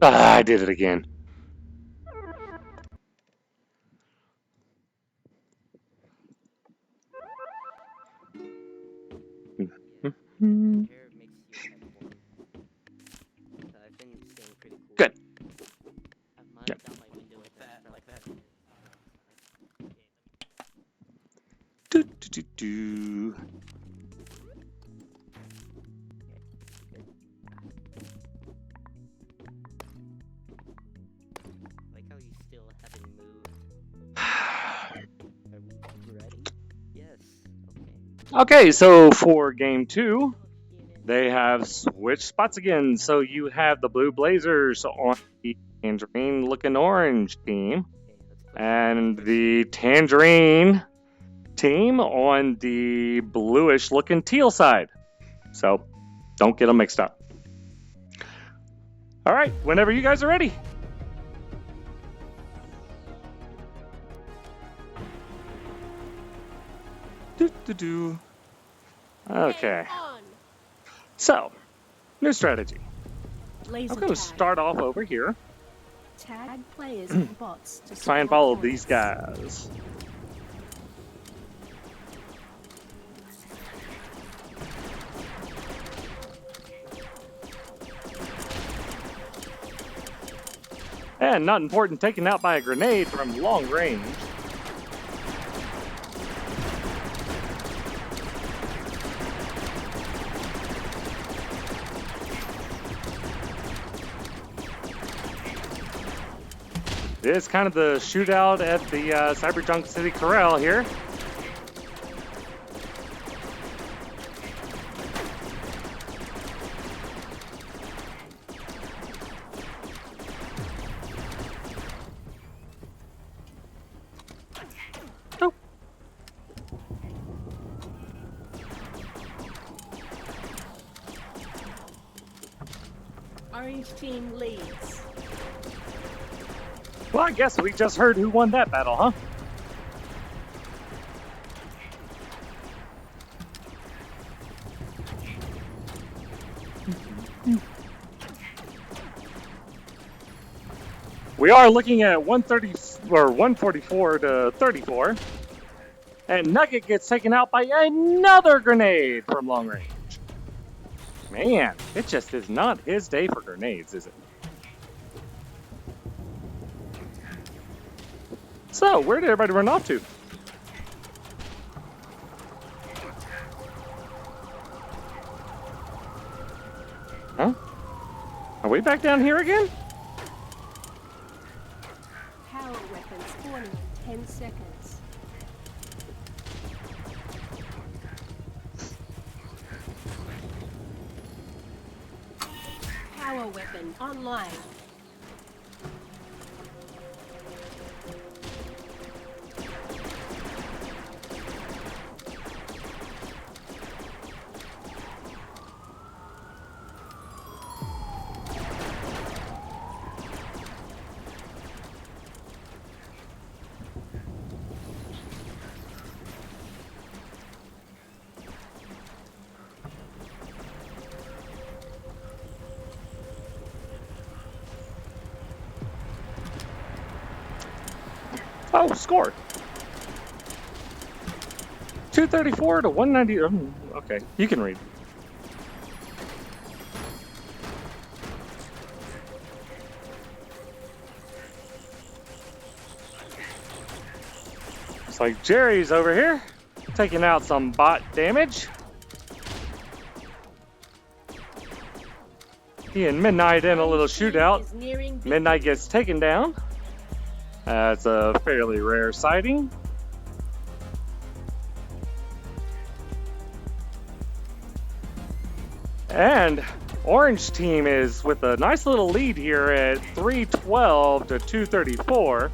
I did it again. Hair makes your head warm. I've been staying pretty cool. Good. I've modded out my window like that. Do. Like how you still haven't moved. Are we ready? Yes. Okay. Okay, so for game 2, they have switched spots again. So you have the Blue Blazers on the Tangerine looking orange team, and the Tangerine team on the bluish looking teal side. So don't get them mixed up. All right, whenever you guys are ready. Okay, On. so new strategy. Laser I'm going to tag. start off over here. Tag players and bots to Try and support follow points. these guys. And not important, taken out by a grenade from long range. It is kind of the shootout at the Cyberjunk City Corral here. Oh. Orange team leads. Well, I guess we just heard who won that battle, huh? We are looking at 130 or 144 to 34. And Nugget gets taken out by another grenade from long range. Man, it just is not his day for grenades, is it? So, where did everybody run off to? Huh? Are we back down here again? Power weapons spawning in 10 seconds. Power weapon online. Oh, score. 234 to 190. Okay, you can read. Looks like Jerry's over here, taking out some bot damage. He and Midnight in a little shootout. Midnight gets taken down. That's a fairly rare sighting. And Orange team is with a nice little lead here at 312 to 234.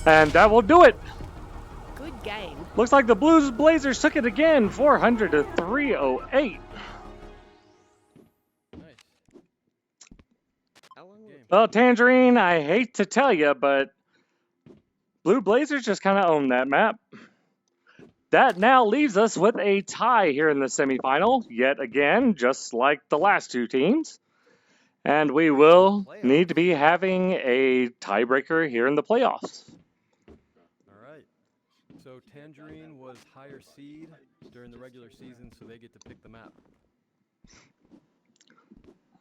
And that will do it. Good game. Looks like the Blues Blazers took it again, 400 to 308. Nice. How long will it Well, Tangerine, I hate to tell you, but Blue Blazers just kind of own that map. That now leaves us with a tie here in the semifinal, yet again, just like the last two teams. And we will need to be having a tiebreaker here in the playoffs. All right. So Tangerine was higher seed during the regular season, so they get to pick the map.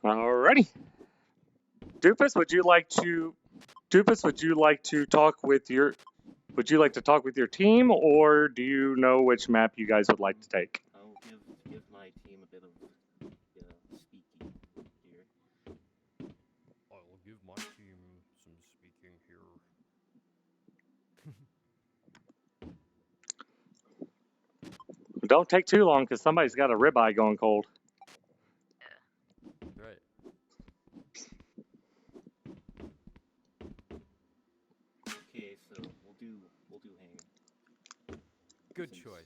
Alrighty. Doofus, would you like to talk with your team, or do you know which map you guys would like to take? I'll give my team a bit of speaking here. I'll give my team some speaking here. Don't take too long, because somebody's got a ribeye going cold. Right. Okay, so we'll do hang. Good choice.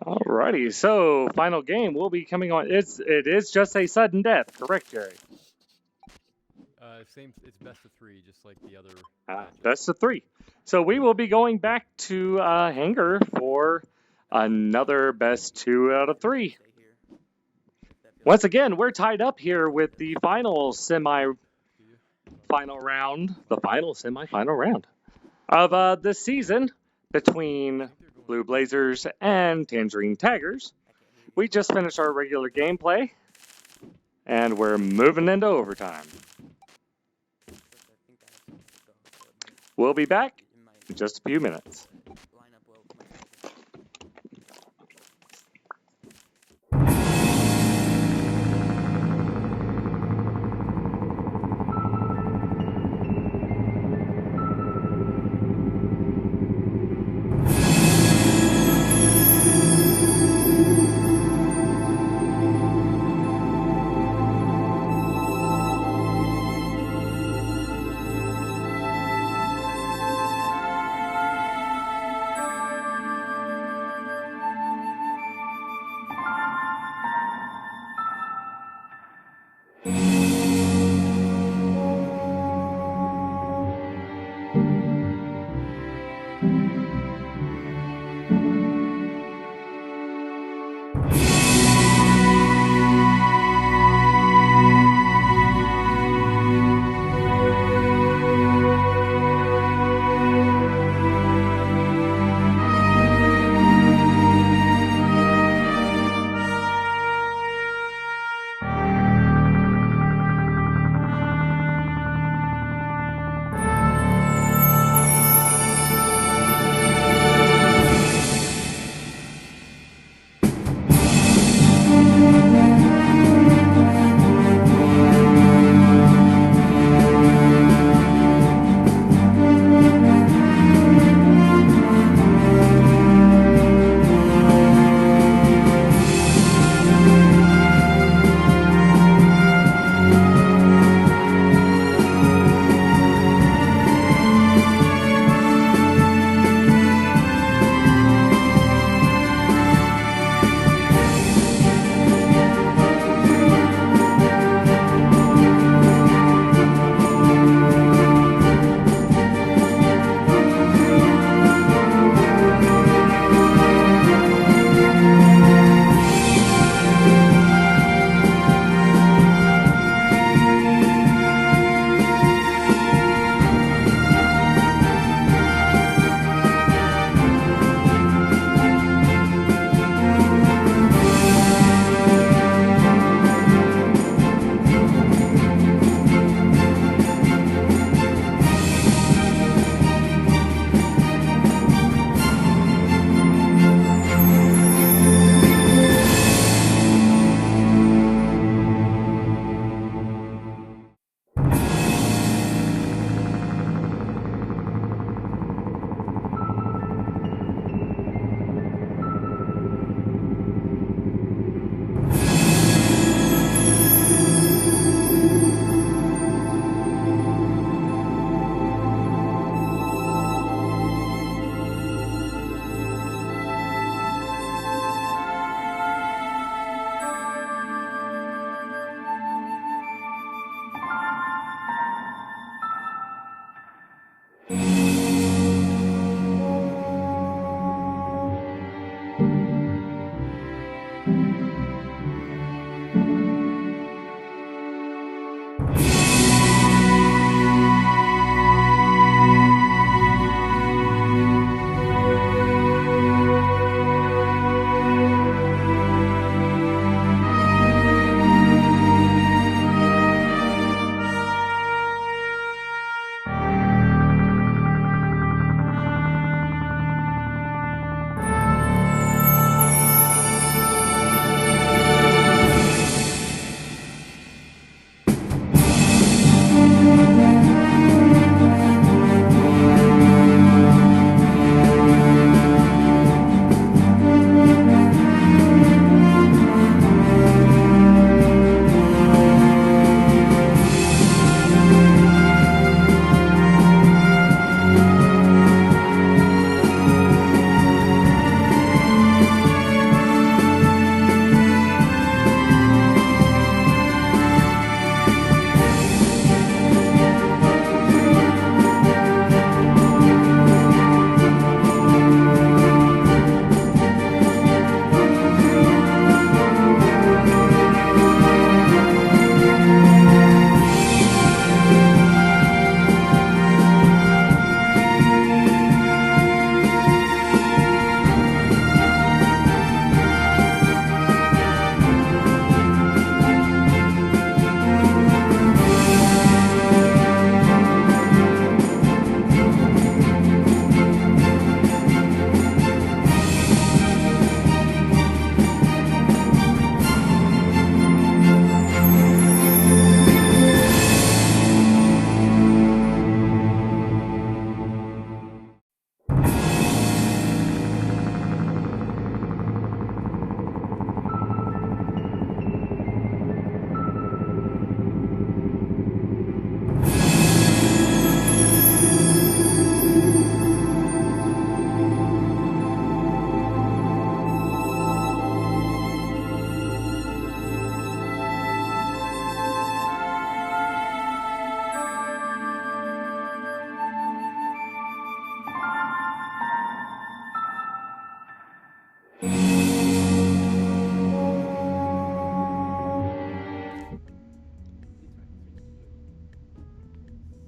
Alrighty, so final game will be coming on. It is just a sudden death, correct, Jerry? Same. It's best of 3, just like the other. Best of 3. So we will be going back to Hangar for another best 2 out of 3. Once again, we're tied up here with the final semi-final round, the final semi-final round of this season between Blue Blazers and Tangerine Taggers. We just finished our regular gameplay, and we're moving into overtime. We'll be back in just a few minutes.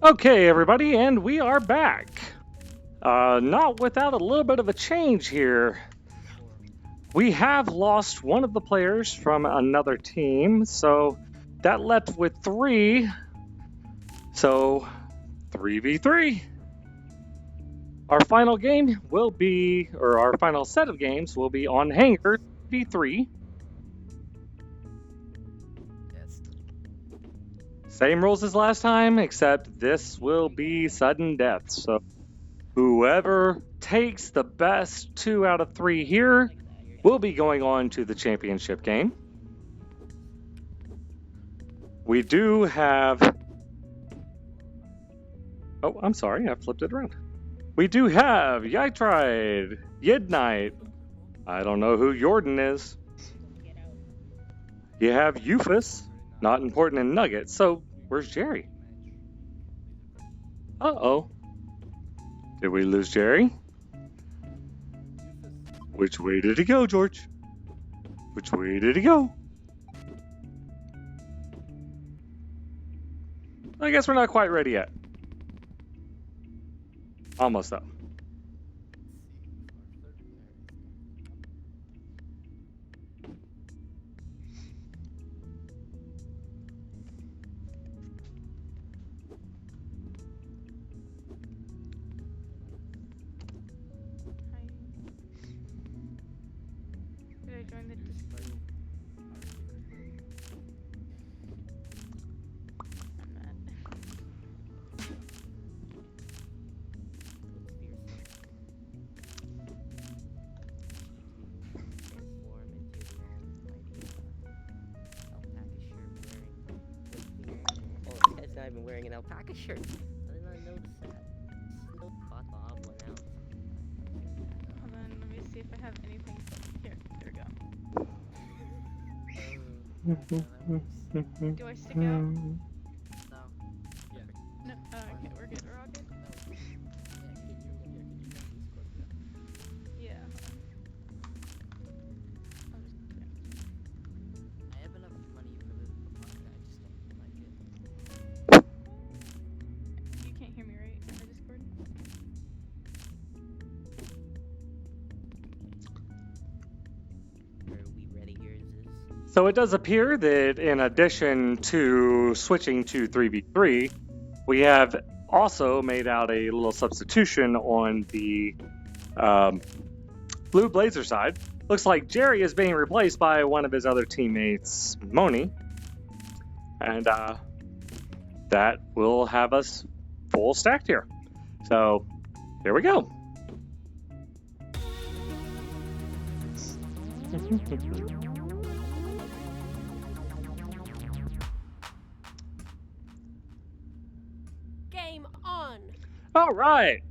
Okay, everybody, and we are back. Not without a little bit of a change here. We have lost one of the players from another team, so that left with 3. So 3v3. Our final game will be, or our final set of games will be on Hangar v3. Yes. Same rules as last time, except this will be sudden death. So whoever takes the best 2 out of 3 here will be going on to the championship game. We do have... Oh, I'm sorry, I flipped it around. We do have Yitride, Yidnight. I don't know who Jordan is. You have Euphus, not important in Nugget. So, where's Jerry? Uh-oh. Did we lose Jerry? Which way did he go, George? Which way did he go? I guess we're not quite ready yet. Almost though. Did I join the Discord? I'm not. Not even wearing an alpaca shirt. I did not notice that. Still caught the odd one out. Hold on, let me see if I have anything. Here we go. Do I stick out? No. No. Okay, we're good. We're all good. Yeah. I'll just. I have enough money for the alpaca, I just don't like it. You can't hear me, right? On the Discord? Are we ready here? Is this? So it does appear that in addition to switching to 3v3, we have also made out a little substitution on the Blue Blazer side. Looks like Jerry is being replaced by one of his other teammates, Moni. And that will have us full stacked here. So here we go. Game on. All right.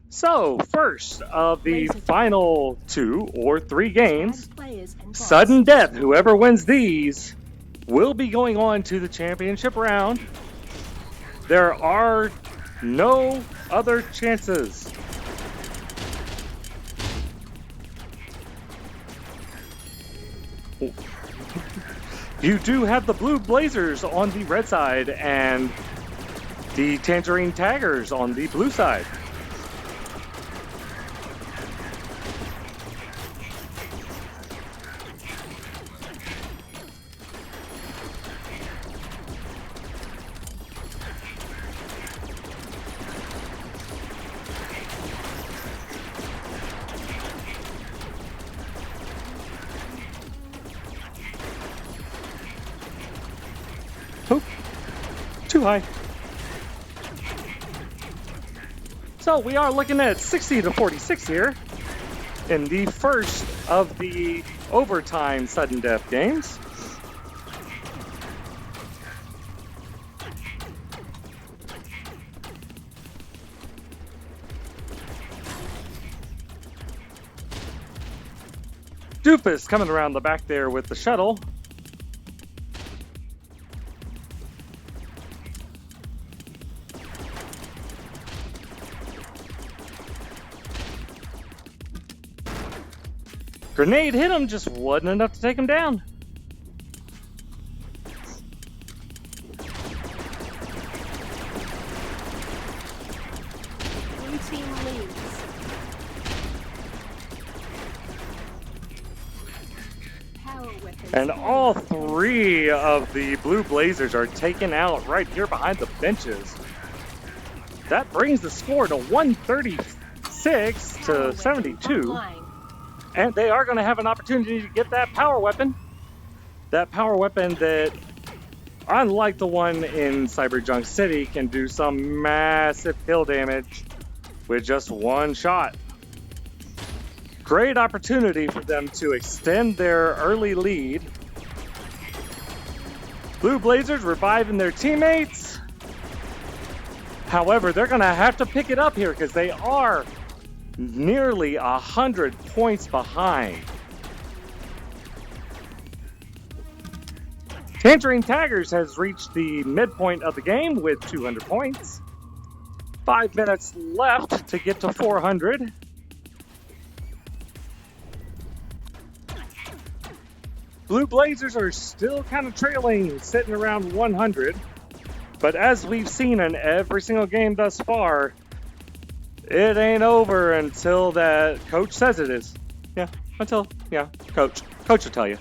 So first of the final 2 or 3 games, Players and sudden death. Whoever wins these will be going on to the championship round. There are no other chances. You do have the Blue Blazers on the red side and the Tangerine Taggers on the blue side. Oh, too high. So we are looking at 60 to 46 here in the first of the overtime sudden death games. Doofus coming around the back there with the shuttle. Grenade hit him, just wasn't enough to take him down. team leads. Power weapons. And all three of the Blue Blazers are taken out right here behind the benches. That brings the score to 136 to 72. And they are going to have an opportunity to get that power weapon. That power weapon that, unlike the one in Cyberjunk City, can do some massive kill damage with just one shot. Great opportunity for them to extend their early lead. Blue Blazers reviving their teammates. However, they're going to have to pick it up here because they are nearly 100 points behind. Tangerine Tigers has reached the midpoint of the game with 200 points. 5 minutes left to get to 400. Blue Blazers are still kind of trailing, sitting around 100. But as we've seen in every single game thus far, it ain't over until that coach says it is. Coach will tell you.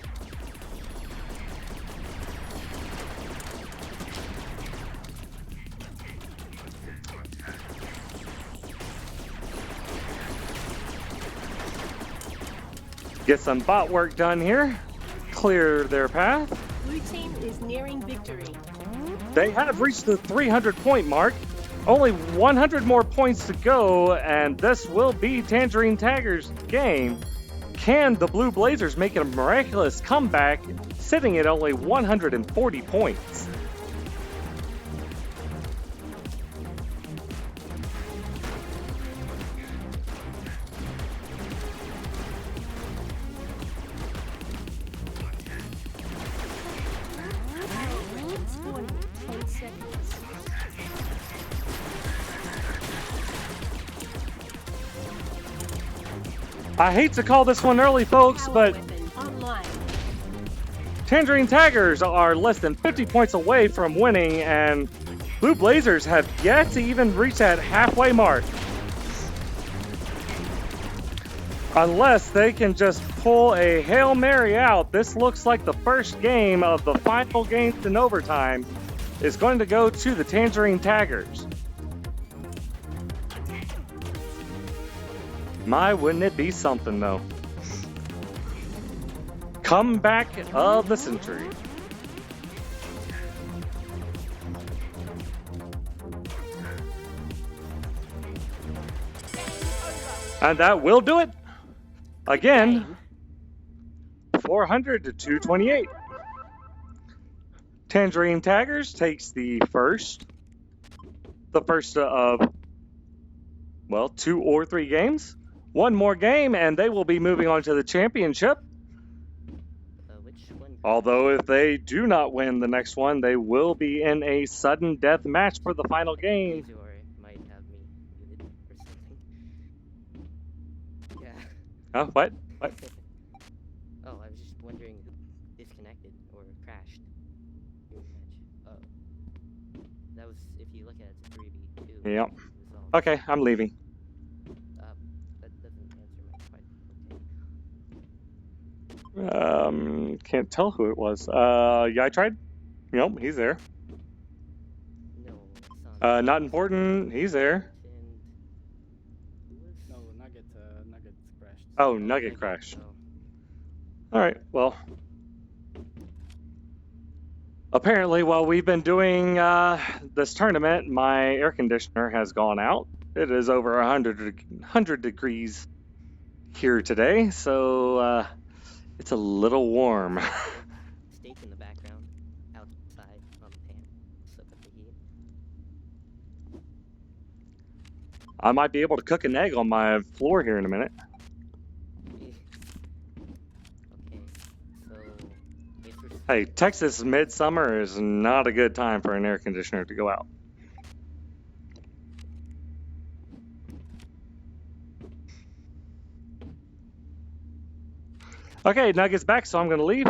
Get some bot work done here. Clear their path. Blue team is nearing victory. They have reached the 300 point mark. Only 100 more points to go, and this will be Tangerine Tigers' game. Can the Blue Blazers make a miraculous comeback, sitting at only 140 points? I hate to call this one early, folks, but Tangerine Tigers are less than 50 points away from winning, and Blue Blazers have yet to even reach that halfway mark. Unless they can just pull a Hail Mary out, this looks like the first game of the final games in overtime is going to go to the Tangerine Tigers. My, wouldn't it be something, though? Comeback of the century. And that will do it. Again, 400 to 228. Tangerine Tigers takes the first of, well, 2 or 3 games. One more game, and they will be moving on to the championship. Which one? Although if they do not win the next one, they will be in a sudden death match for the final game. Or might have me muted or something. Yeah. Oh, what? Oh, I was just wondering who disconnected or crashed your match. Oh. That was, if you look at it, it's 3v2. Yep. Okay, I'm leaving. That doesn't answer my question. Can't tell who it was. Yeah, I tried. Nope, he's there. No, it's not. Not important. He's there. No, Nugget crashed. Oh, Nugget crashed. Oh. All right. Well, apparently, while we've been doing this tournament, my air conditioner has gone out. It is over 100 degrees here today, so it's a little warm. Steak in the background, outside on the pan, soak up the heat. I might be able to cook an egg on my floor here in a minute. Okay, so Hey, Texas midsummer is not a good time for an air conditioner to go out. Okay, Nugget's back, so I'm going to leave.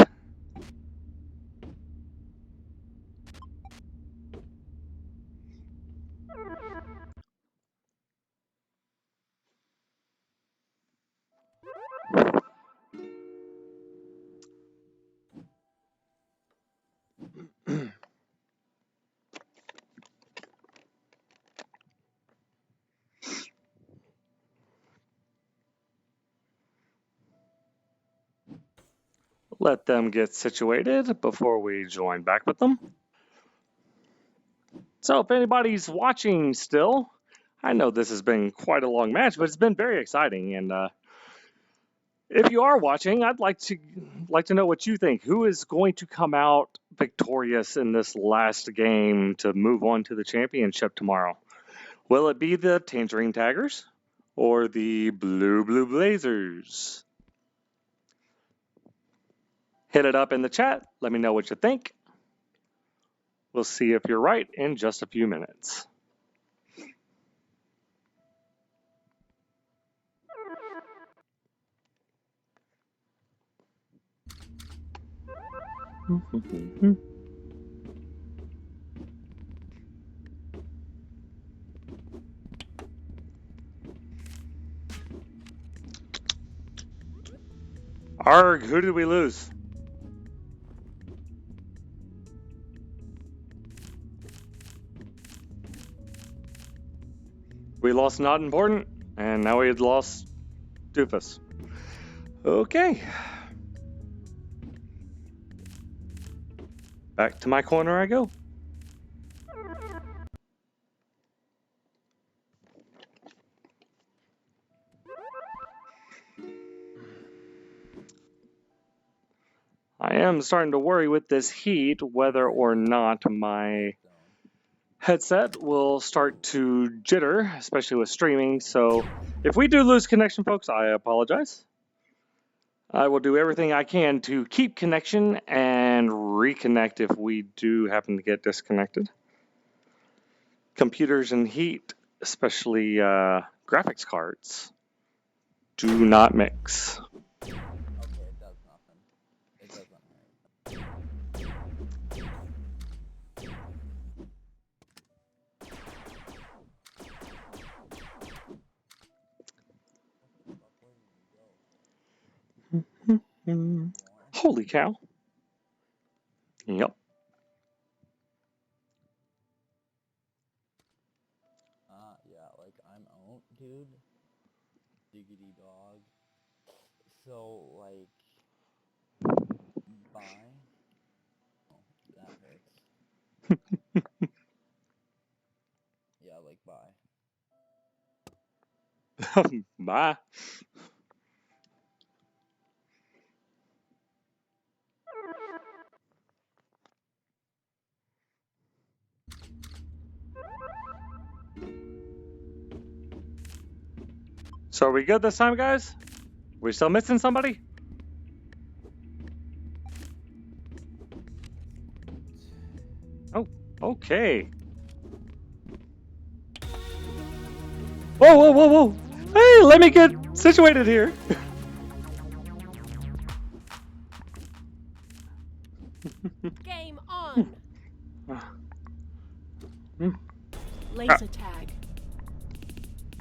let them get situated before we join back with them. So if anybody's watching still, I know this has been quite a long match, but it's been very exciting. And if you are watching, I'd like to know what you think. Who is going to come out victorious in this last game to move on to the championship tomorrow? Will it be the Tangerine Taggers or the Blue Blazers? Hit it up in the chat. Let me know what you think. We'll see if you're right in just a few minutes. Arg, who did we lose? We lost Not Important, and now we had lost Doofus. Okay. Back to my corner I go. I am starting to worry with this heat whether or not my headset will start to jitter, especially with streaming. So if we do lose connection, folks, I apologize. I will do everything I can to keep connection and reconnect if we do happen to get disconnected. Computers and heat, especially graphics cards, do not mix. Okay, it does nothing. It doesn't hurt. Holy cow. Yep. Yeah, like, I'm out, dude. Diggity dog. So, like, bye. Oh, that hurts. Yeah, like, bye. Bye. So are we good this time, guys? We still missing somebody? Oh, okay. Whoa, whoa, whoa, whoa. Hey, let me get situated here. Game on. Hmm. Laser tag.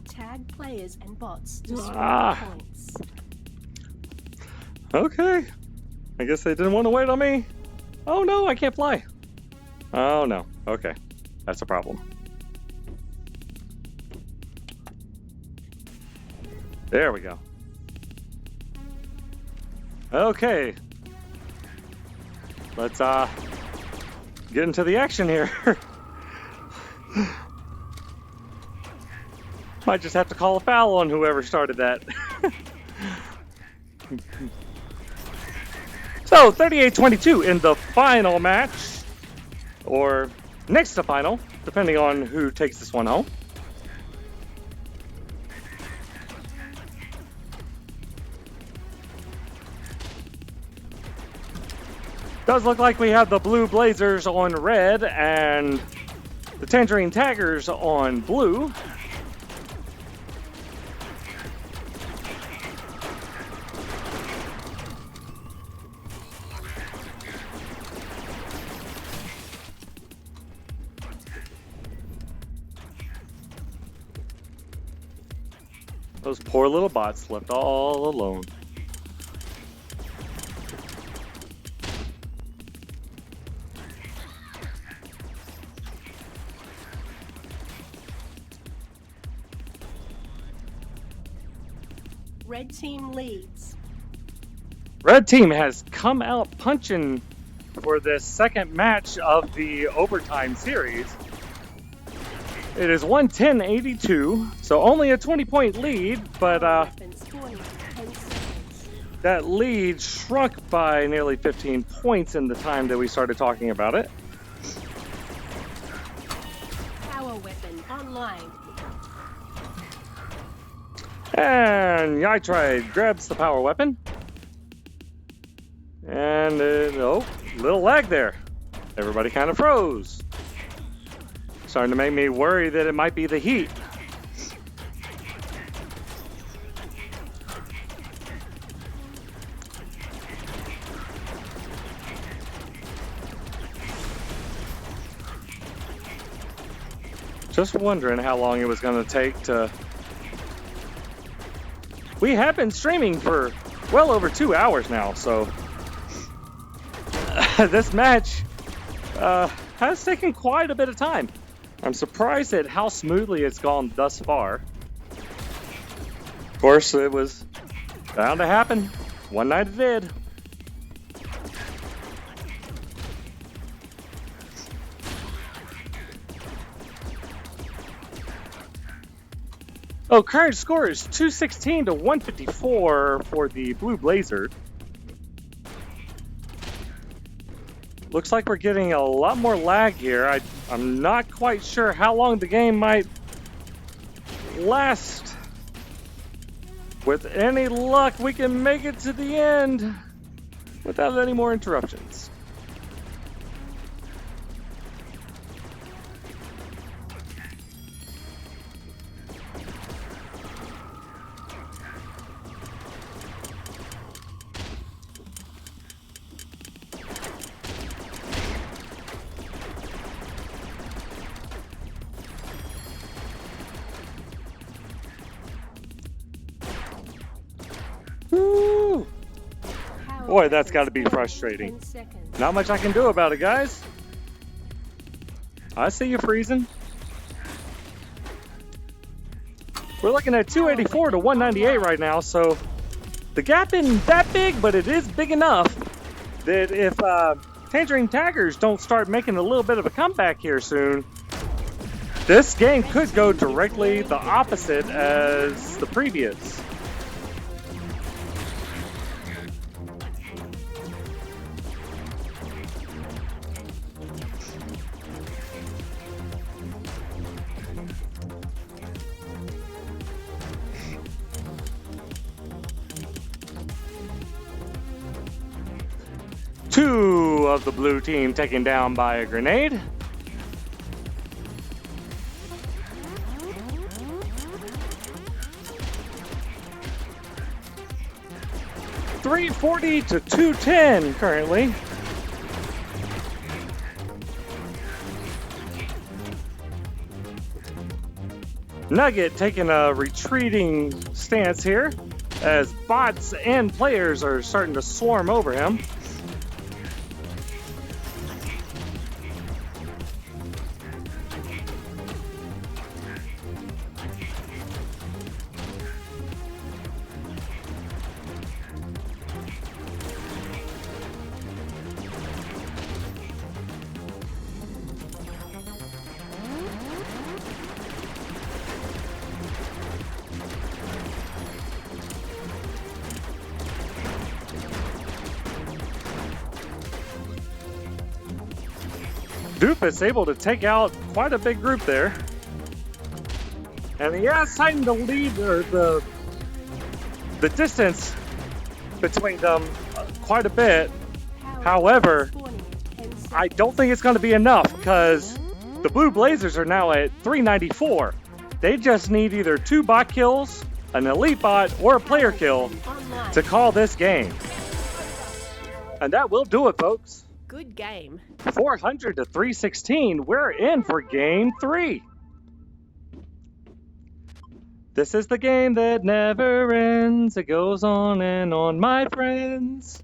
Tag players and bots to score points. Okay. I guess they didn't want to wait on me. Oh no, I can't fly. Oh no. Okay. That's a problem. There we go. Okay. Let's get into the action here. Might just have to call a foul on whoever started that. So, 38-22 in the final match, or next to final, depending on who takes this one home. Does look like we have the Blue Blazers on red and the Tangerine Taggers on blue. Those poor little bots left all alone. Red team leads. Red team has come out punching for this second match of the overtime series. It is 110-82, so only a 20-point lead, but that lead shrunk by nearly 15 points in the time that we started talking about it. Power weapon online. And Yitride grabs the power weapon. And, oh, little lag there. Everybody kind of froze. Starting to make me worry that it might be the heat. Just wondering how long it was going to take to... We have been streaming for well over 2 hours now, so... this match has taken quite a bit of time. I'm surprised at how smoothly it's gone thus far. Of course, it was bound to happen. One night it did. Oh, current score is 216 to 154 for the Blue Blazer. Looks like we're getting a lot more lag here. I'm not quite sure how long the game might last. With any luck, we can make it to the end without any more interruptions. Woo! Boy, that's got to be frustrating. Not much I can do about it, guys. I see you freezing. We're looking at 284 to 198 right now, so the gap isn't that big, but it is big enough that if Tangerine Taggers don't start making a little bit of a comeback here soon, this game could go directly the opposite as the previous. Two of the blue team taken down by a grenade. .340 to 210 currently. Nugget taking a retreating stance here as bots and players are starting to swarm over him. Doofus able to take out quite a big group there. And he has tightened the lead, or the distance between them quite a bit. However, I don't think it's going to be enough because the Blue Blazers are now at 394. They just need either 2 bot kills, an elite bot, or a player kill to call this game. And that will do it, folks. Good game. 400 to 316. We're in for game 3. This is the game that never ends. It goes on and on, my friends.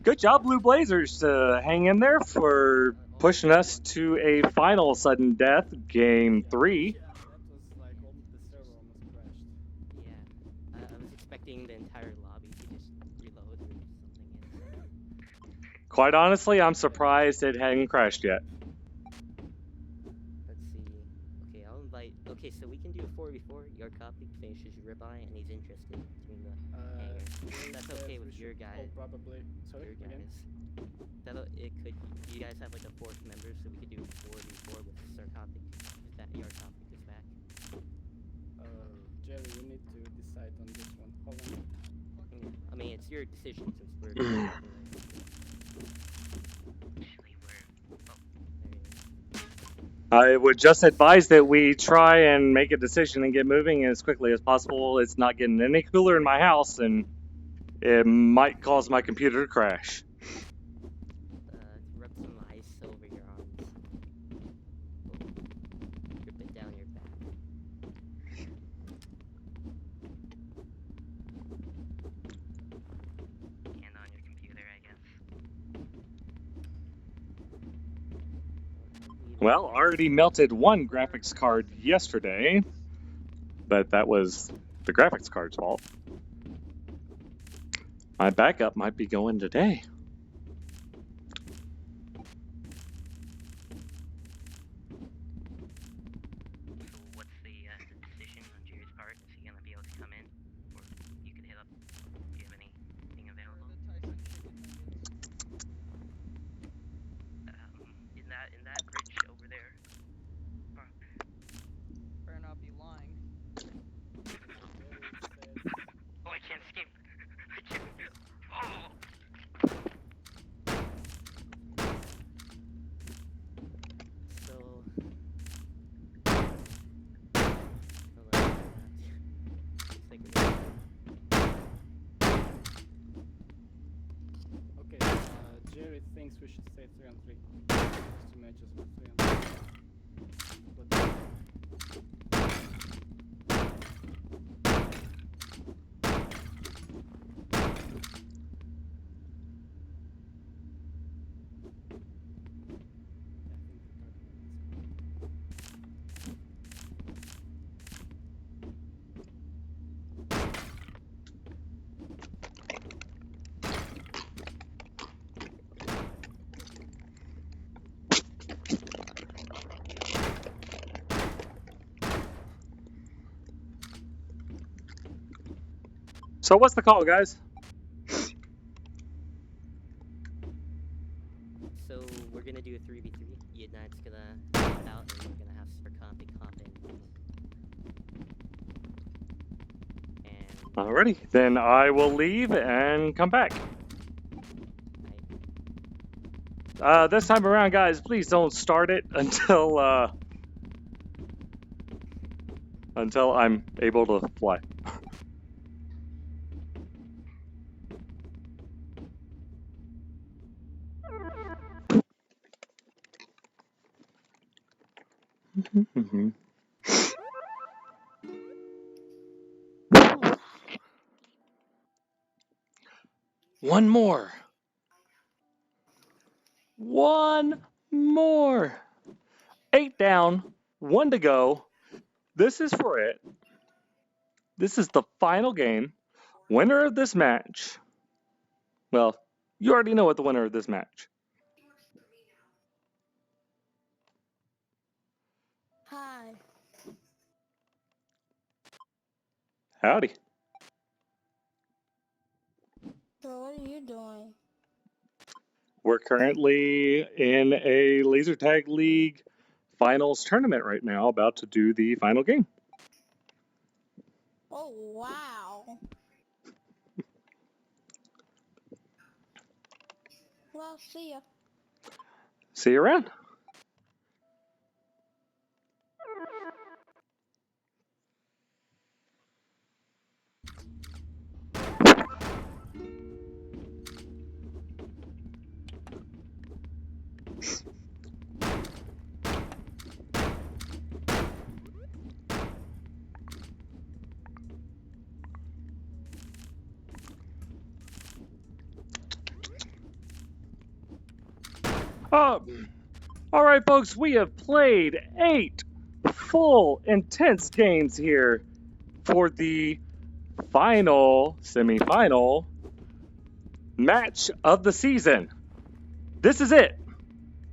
Good job, Blue Blazers, to hang in there for pushing us to a final sudden death, game 3. Quite honestly, I'm surprised it hadn't crashed yet. Let's see. Okay, I'll invite. Okay, so we can do a 4v4. Your copy finishes your ribeye, and he's interested between the hangers. That's okay with your guys. Probably. Sorry, Your again? guys. It could. You guys have like a fourth member, so we could do 4v4 with Sarcoptic. If that your topic is back. Jerry, you need to decide on this one. Hold on. I mean, it's your decision since we're. I would just advise that we try and make a decision and get moving as quickly as possible. It's not getting any cooler in my house, and it might cause my computer to crash. Rub some ice over your arms. Drip it down your back. And on your computer, I guess. Well, already melted one graphics card yesterday, but that was the graphics card's fault. My backup might be going today. So what's the decision on Jerry's part? Is he gonna be able to come in, or you can hit up? Do you have anything available? In that bridge over there. Better not be lying. Oh, I can't escape. I can't. Oh. So. Hold on. Okay, Jerry thinks we should stay 3 on 3. Just 2 matches with 3 on 3. So what's the call, guys? So we're gonna do a 3v3. Yidnight's gonna hop out, and we're gonna have Sarcoptic hop in. And Alrighty, then I will leave and come back. This time around, guys, please don't start it until I'm able to fly. One more. One more. 8 down, 1 to go. This is for it. This is the final game. Winner of this match. Well, you already know what the winner of this match. Hi. Howdy. So what are you doing? We're currently in a laser tag league finals tournament right now, about to do the final game. Oh, wow. Well, see ya. See you around. All right, folks, we have played 8 full, intense games here for the final, semi-final match of the season. This is it.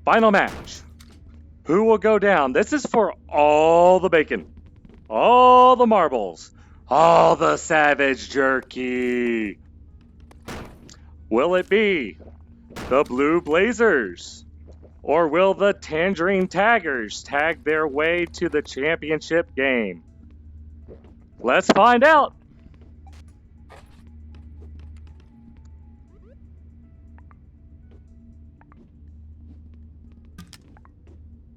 Final match. Who will go down? This is for all the bacon, all the marbles, all the savage jerky. Will it be the Blue Blazers? Or will the Tangerine Taggers tag their way to the championship game? Let's find out.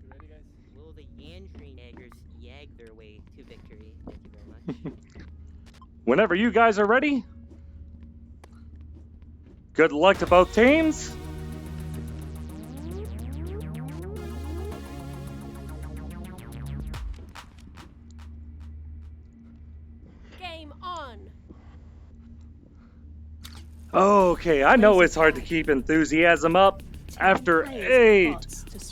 You ready, guys? Will the Tangerine Eggers yag their way to victory? Thank you very much. Whenever you guys are ready. Good luck to both teams. Game on. Okay, I know it's hard to keep enthusiasm up after 8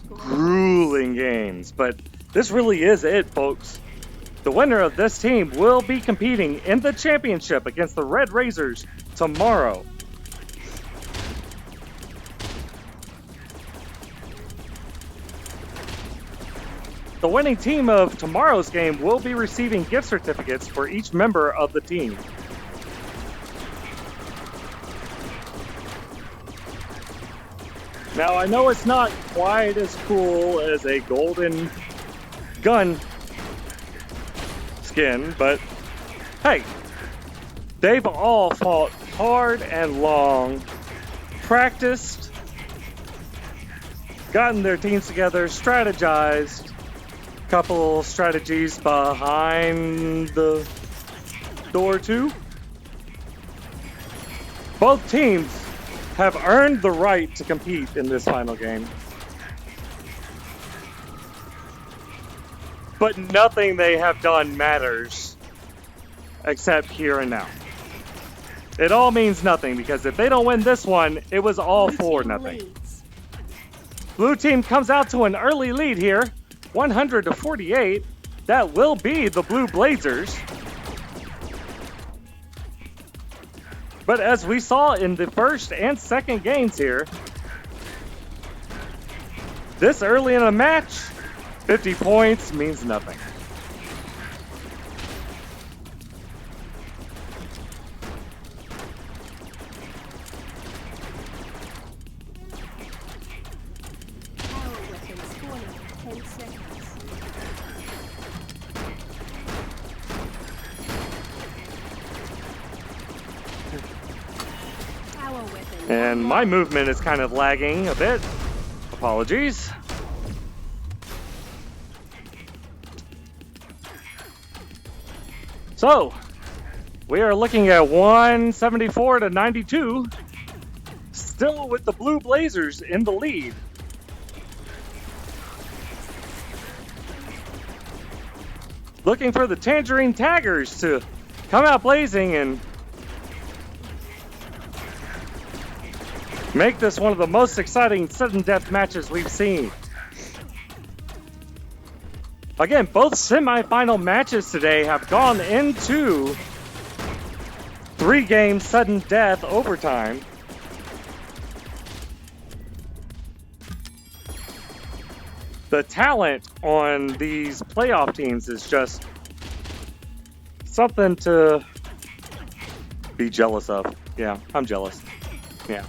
grueling games, but this really is it, folks. The winner of this team will be competing in the championship against the Red Razors tomorrow. The winning team of tomorrow's game will be receiving gift certificates for each member of the team. Now, I know it's not quite as cool as a golden gun skin, but hey, they've all fought hard and long, practiced, gotten their teams together, strategized, couple strategies behind the door too. Both teams have earned the right to compete in this final game. But nothing they have done matters except here and now. It all means nothing because if they don't win this one, it was all for nothing. Blue team comes out to an early lead here. 100 to 48, that will be the Blue Blazers. But as we saw in the first and second games here, this early in a match, 50 points means nothing. And my movement is kind of lagging a bit. Apologies. So, we are looking at 174 to 92. Still with the Blue Blazers in the lead. Looking for the Tangerine Taggers to come out blazing and make this one of the most exciting sudden death matches we've seen. Again, both semifinal matches today have gone into 3-game sudden death overtime. The talent on these playoff teams is just something to be jealous of. Yeah, I'm jealous. Yeah.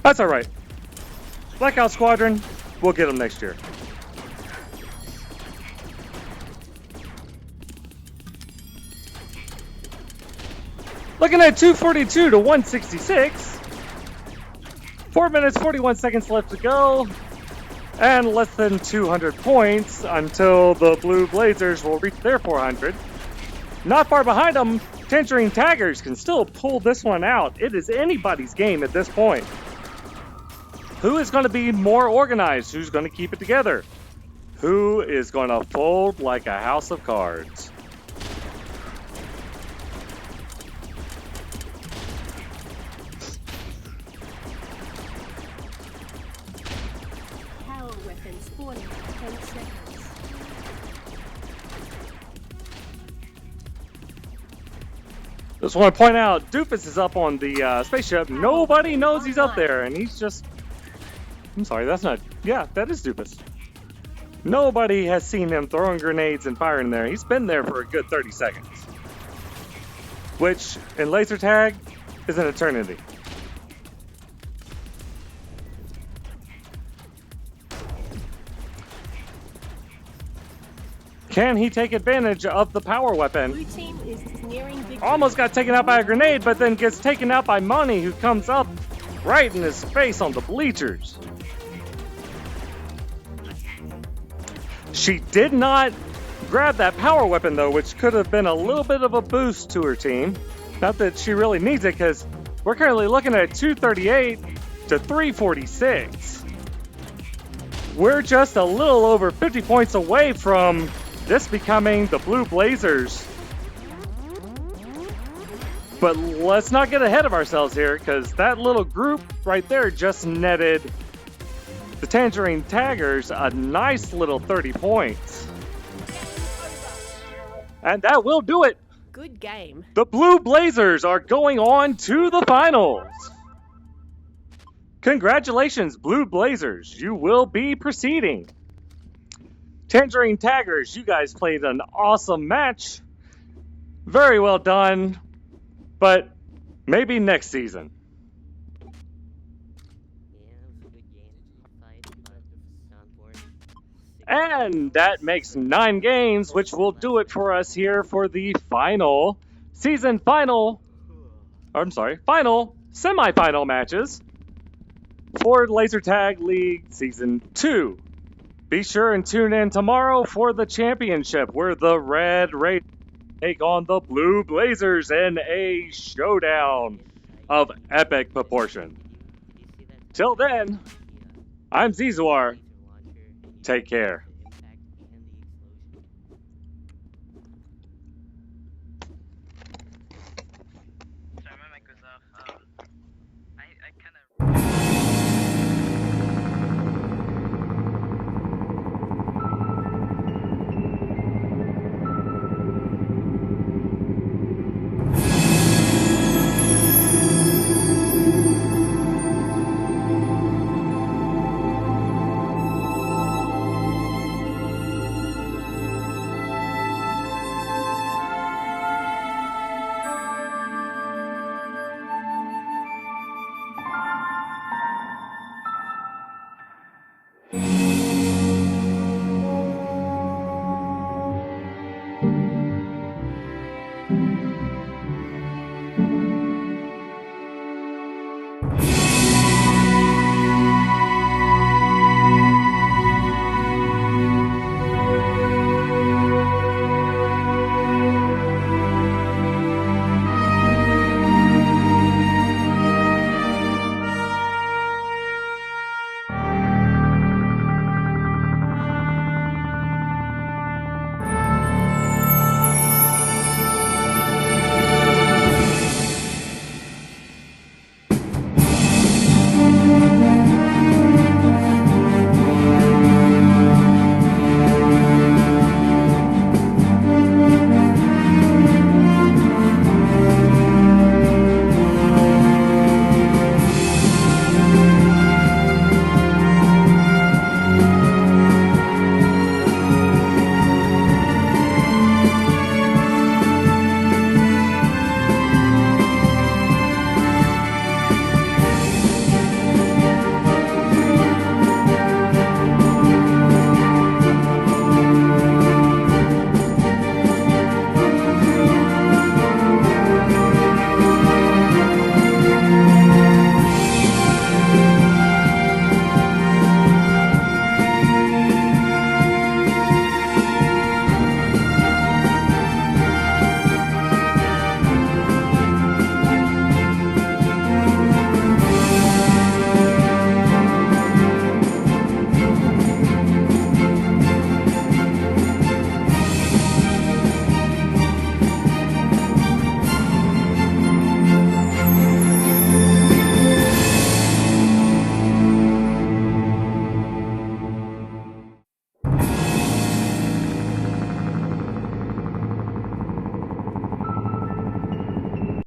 That's all right. Blackout Squadron, we'll get them next year. Looking at 242 to 166. 4 minutes, 41 seconds left to go. And less than 200 points until the Blue Blazers will reach their 400. Not far behind them, Tangerine Taggers can still pull this one out. It is anybody's game at this point. Who is going to be more organized? Who's going to keep it together? Who is going to fold like a house of cards? Power weapons spawning in 10 seconds. Just want to point out, Doofus is up on the spaceship. Nobody knows he's up there, and he's just... I'm sorry, that's not... Yeah, that is Doofus. Nobody has seen him throwing grenades and firing there. He's been there for a good 30 seconds. Which, in laser tag, is an eternity. Can he take advantage of the power weapon? Blue team is nearing victory. Almost got taken out by a grenade, but then gets taken out by Money, who comes up right in his face on the bleachers. She did not grab that power weapon, though, which could have been a little bit of a boost to her team. Not that she really needs it, because we're currently looking at 238 to 346. We're just a little over 50 points away from this becoming the Blue Blazers. But let's not get ahead of ourselves here, because that little group right there just netted the Tangerine Taggers a nice little 30 points. And that will do it. Good game. The Blue Blazers are going on to the finals. Congratulations, Blue Blazers. You will be proceeding. Tangerine Taggers, you guys played an awesome match. Very well done. But maybe next season. Yeah, it was a good game. Fight, soundboard. And that makes 9 games, which will do it for us here for the final final semi-final matches for Laser Tag League Season 2. Be sure and tune in tomorrow for the championship, where the Red Raiders take on the Blue Blazers in a showdown of epic proportion. Till then, I'm Zizwar. Take care.